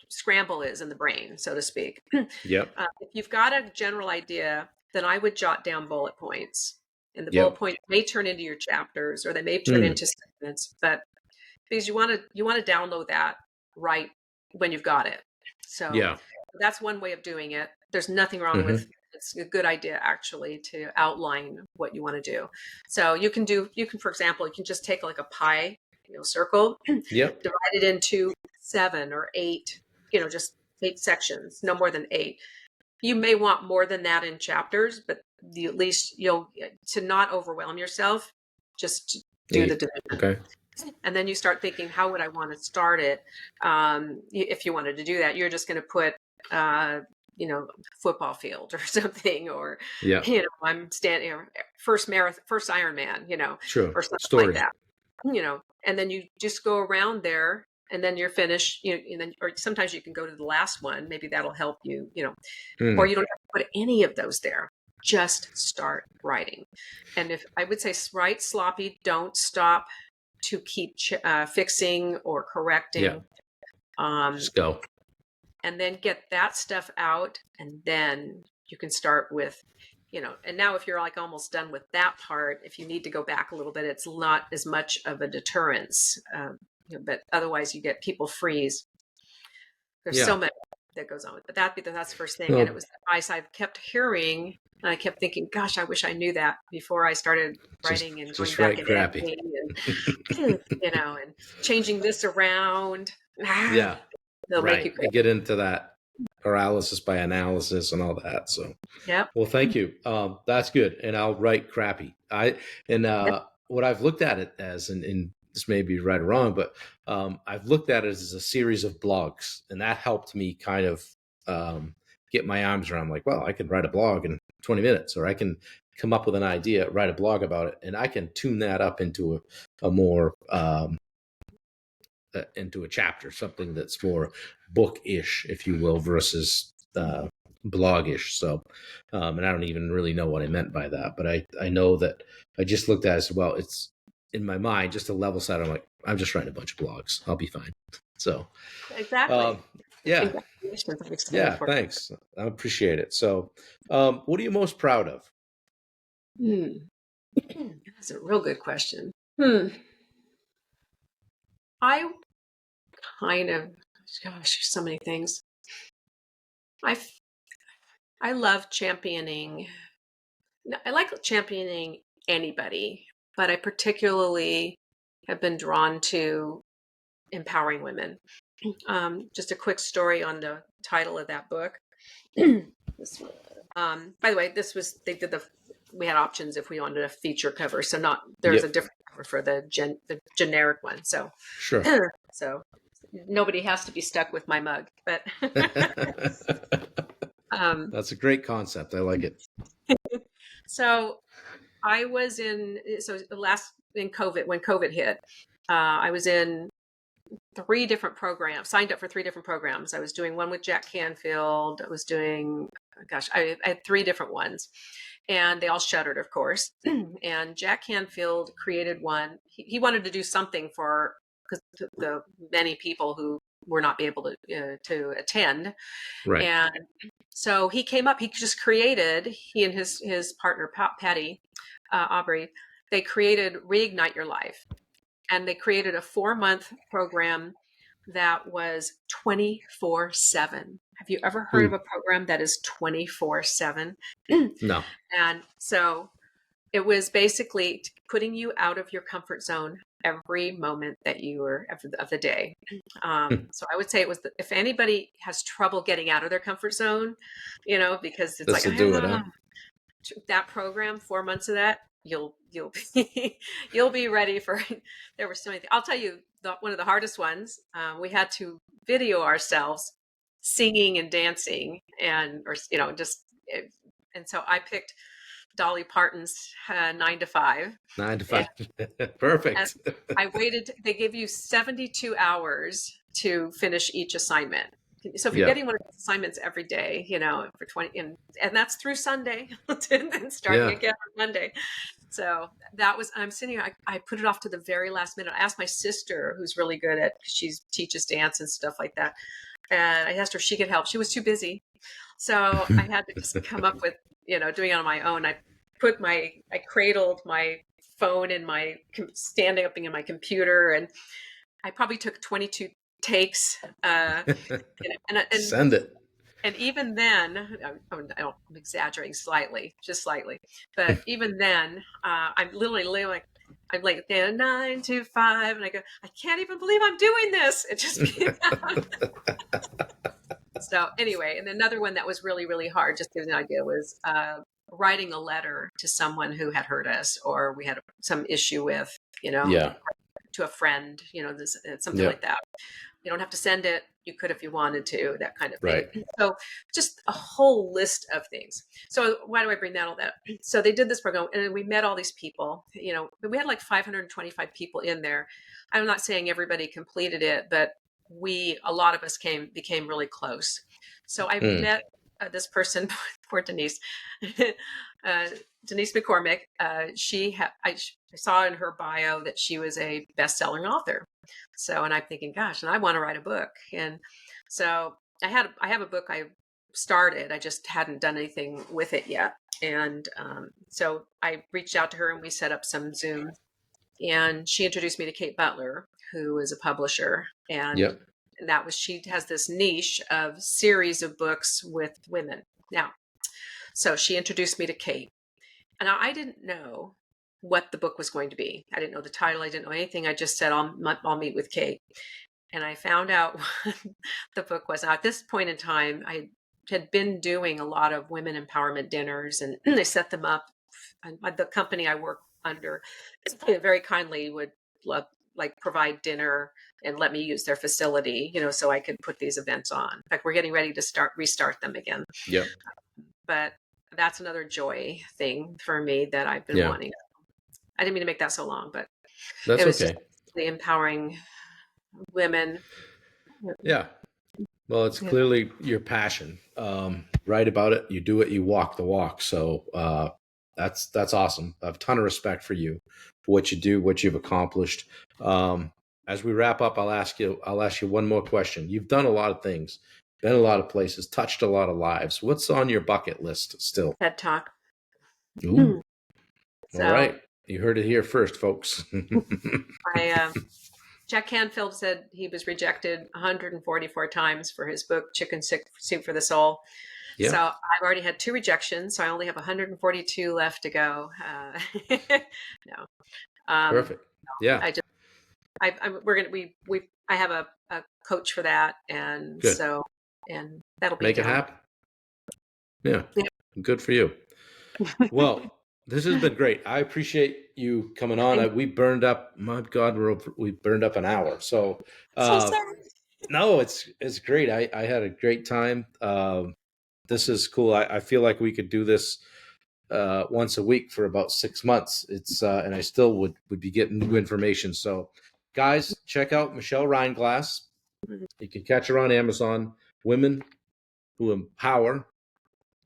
scramble is in the brain, so to speak. Yep. If you've got a general idea, then I would jot down bullet points. And the bullet Yep. points may turn into your chapters or they may turn Hmm. into segments, but because you want to download that right when you've got it. So Yeah. that's one way of doing it. There's nothing wrong Hmm. with it's a good idea actually to outline what you want to do. So for example, you can just take like a pie, circle, Yep. divide it into 7 or 8, just 8 sections, no more than 8. You may want more than that in chapters, but at least to not overwhelm yourself, just do the 8. division. Okay. And then you start thinking, how would I want to start it? If you wanted to do that, you're just going to put, football field or something, or, Yeah. I'm standing, first marathon, first Ironman, Sure. or something like Story. that, and then you just go around there and then you're finished, and then, or sometimes you can go to the last one. Maybe that'll help you, or Hmm. you don't have to put any of those there. Just start writing. And if I would say write sloppy, don't stop to keep fixing or Yeah. correcting, um, Just go. and then get that stuff out, and then you can start with, and now if you're like almost done with that part, if you need to go back a little bit, it's not as much of a deterrence, but otherwise you get people freeze. There's Yeah. so much that goes on with it. But that's the first thing, and it Well, was advice I've kept hearing, and I kept thinking, gosh, I wish I knew that before I started writing and going just back write and crappy. editing and and changing this around. Yeah. They'll make you Right. You crazy. get into that paralysis by analysis and all that. So, Yep. well, thank you. That's good. And I'll write crappy. And Yep. what I've looked at it as, and this may be right or wrong, but I've looked at it as a series of blogs, and that helped me kind of get my arms around. Like, well, I could write a blog in 20 minutes, or I can come up with an idea, write a blog about it, and I can tune that up into a more into a chapter, something that's more book-ish, if you will, versus blog-ish. So, and I don't even really know what I meant by that, but I know that I just looked at it as well. It's in my mind, just a level set. I'm like, I'm just writing a bunch of blogs. I'll be fine. So, Exactly. um, yeah, Congratulations. I'm excited yeah, for thanks. I appreciate it. So, what are you most proud of? you. That's a real good question. Hmm. I kind of, gosh, so many things. I f- I love championing. No, I like championing anybody, but I particularly have been drawn to empowering women. Just a quick story on the title of that book. By the way, we had options if we wanted a feature cover. So there's a Yep, different cover for the generic one. So, sure. so nobody has to be stuck with my mug, but, um, That's a great concept. I like it. so in COVID, when COVID hit, I was in 3 different programs, signed up for 3 different programs. I was doing one with Jack Canfield. I was doing, gosh, I had 3 different ones, and they all shuttered, of course. And Jack Canfield created one. He wanted to do something for because the many people who were not be able to attend, Right. and so he came up. He just created. He and his partner Patty Aubrey. They created Reignite Your Life, and they created a 4-month program that was 24/7. Have you ever heard of Ooh, a program that is 24/7? no. And so it was basically putting you out of your comfort zone every moment that you were of the day. So I would say it was if anybody has trouble getting out of their comfort zone, because it's This like, will do it, huh? that program, 4 months of that, you'll be you'll be ready for. There were so many things. I'll tell you, one of the hardest ones. We had to video ourselves singing and dancing, or just. And so I picked Dolly Parton's 9 to 5, 9 to 5. and Perfect. I waited. They give you 72 hours to finish each assignment. So if you're Yeah. getting one of those assignments every day, for 20, and that's through Sunday, and starting Yeah. again on Monday. So I'm sitting here, I put it off to the very last minute. I asked my sister, who's really good at, she teaches dance and stuff like that. And I asked her if she could help. She was too busy. So I had to just come up with, doing it on my own. I cradled my phone in standing up in my computer, and I probably took 22 takes. And Send it. even then, I'm exaggerating slightly, just slightly, but even then, I'm literally like, I'm like 9 to 5, and I go, I can't even believe I'm doing this. It just came out. So anyway, and another one that was really, really hard, just to give you an idea, was writing a letter to someone who had hurt us, or we had some issue with, Yeah. to a friend, something Yeah. like that. You don't have to send it. You could if you wanted to, that kind of thing. Right. So just a whole list of things. So why do I bring that all that? So they did this program, and we met all these people. We had like 525 people in there. I'm not saying everybody completed it, but a lot of us became really close. So I Mm. met this person, poor Denise, Denise McCormick. I saw in her bio that she was a best-selling author. So, and I'm thinking, gosh, and I want to write a book. And so I have a book I started. I just hadn't done anything with it yet. And so I reached out to her, and we set up some Zoom. And she introduced me to Kate Butler, who is a publisher. And Yep. she has this niche of series of books with women. Now, so she introduced me to Kate. And I didn't know what the book was going to be. I didn't know the title. I didn't know anything. I just said, I'll meet with Kate. And I found out what the book was. Now, at this point in time, I had been doing a lot of women empowerment dinners, and I set them up. And the company I work under very kindly would provide dinner and let me use their facility, so I could put these events on. In fact, we're getting ready to restart them again. Yep. But that's another joy thing for me that I've been Yeah. wanting. I didn't mean to make that so long, but That's it was just okay. the empowering women. Yeah. Well, it's Yeah. clearly your passion. Write about it. You do it. You walk the walk. So that's awesome. I have a ton of respect for you, for what you do, what you've accomplished. As we wrap up, I'll ask you one more question. You've done a lot of things, been a lot of places, touched a lot of lives. What's on your bucket list still? TED Talk. Ooh. All So right. You heard it here first, folks. Jack Canfield said he was rejected 144 times for his book, Chicken Soup for the Soul. Yeah. So I've already had 2 rejections, so I only have 142 left to go. No. Perfect. Yeah. I have a coach for that, and Good. so, and that'll be Make it down. happen. Yeah. Yeah. Good for you. Well, this has been great. I appreciate you coming on. We burned up, my God, we burned up an hour. So, So sorry. no, it's great. I had a great time. This is cool. I feel like we could do this once a week for about 6 months. And I still would be getting new information. So, guys, check out Michelle Reinglass. You can catch her on Amazon. Women Who Empower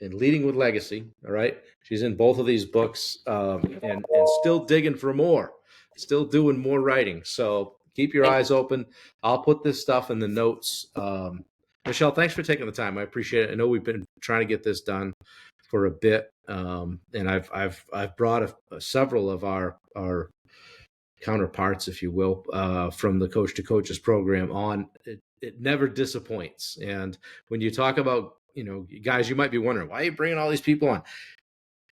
and Leading with Legacy. All right. She's in both of these books, and still digging for more, still doing more writing. So keep your eyes open. I'll put this stuff in the notes. Michelle, thanks for taking the time. I appreciate it. I know we've been trying to get this done for a bit. And I've brought several of our counterparts, if you will, from the Coach to Coaches program on. it never disappoints. And when you talk about, guys, you might be wondering, why are you bringing all these people on?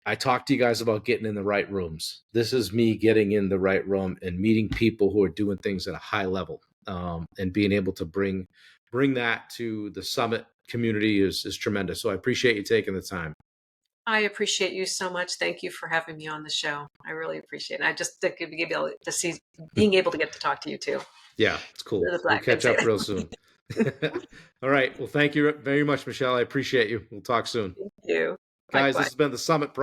I talk to you guys about getting in the right rooms. This is me getting in the right room and meeting people who are doing things at a high level, and being able to bring that to the summit community is tremendous. So I appreciate you taking the time. I appreciate you so much. Thank you for having me on the show. I really appreciate it. I just think being able to see, being able to get to talk to you too. Yeah, it's cool. The We'll black catch up real soon. All right. Well, thank you very much, Michelle. I appreciate you. We'll talk soon. Thank you. Guys, this Likewise. has been the Summit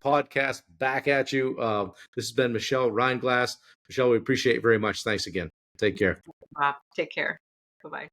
podcast. Back at you. This has been Michelle Reinglass. Michelle, we appreciate you very much. Thanks again. Take care. Take care. Bye-bye.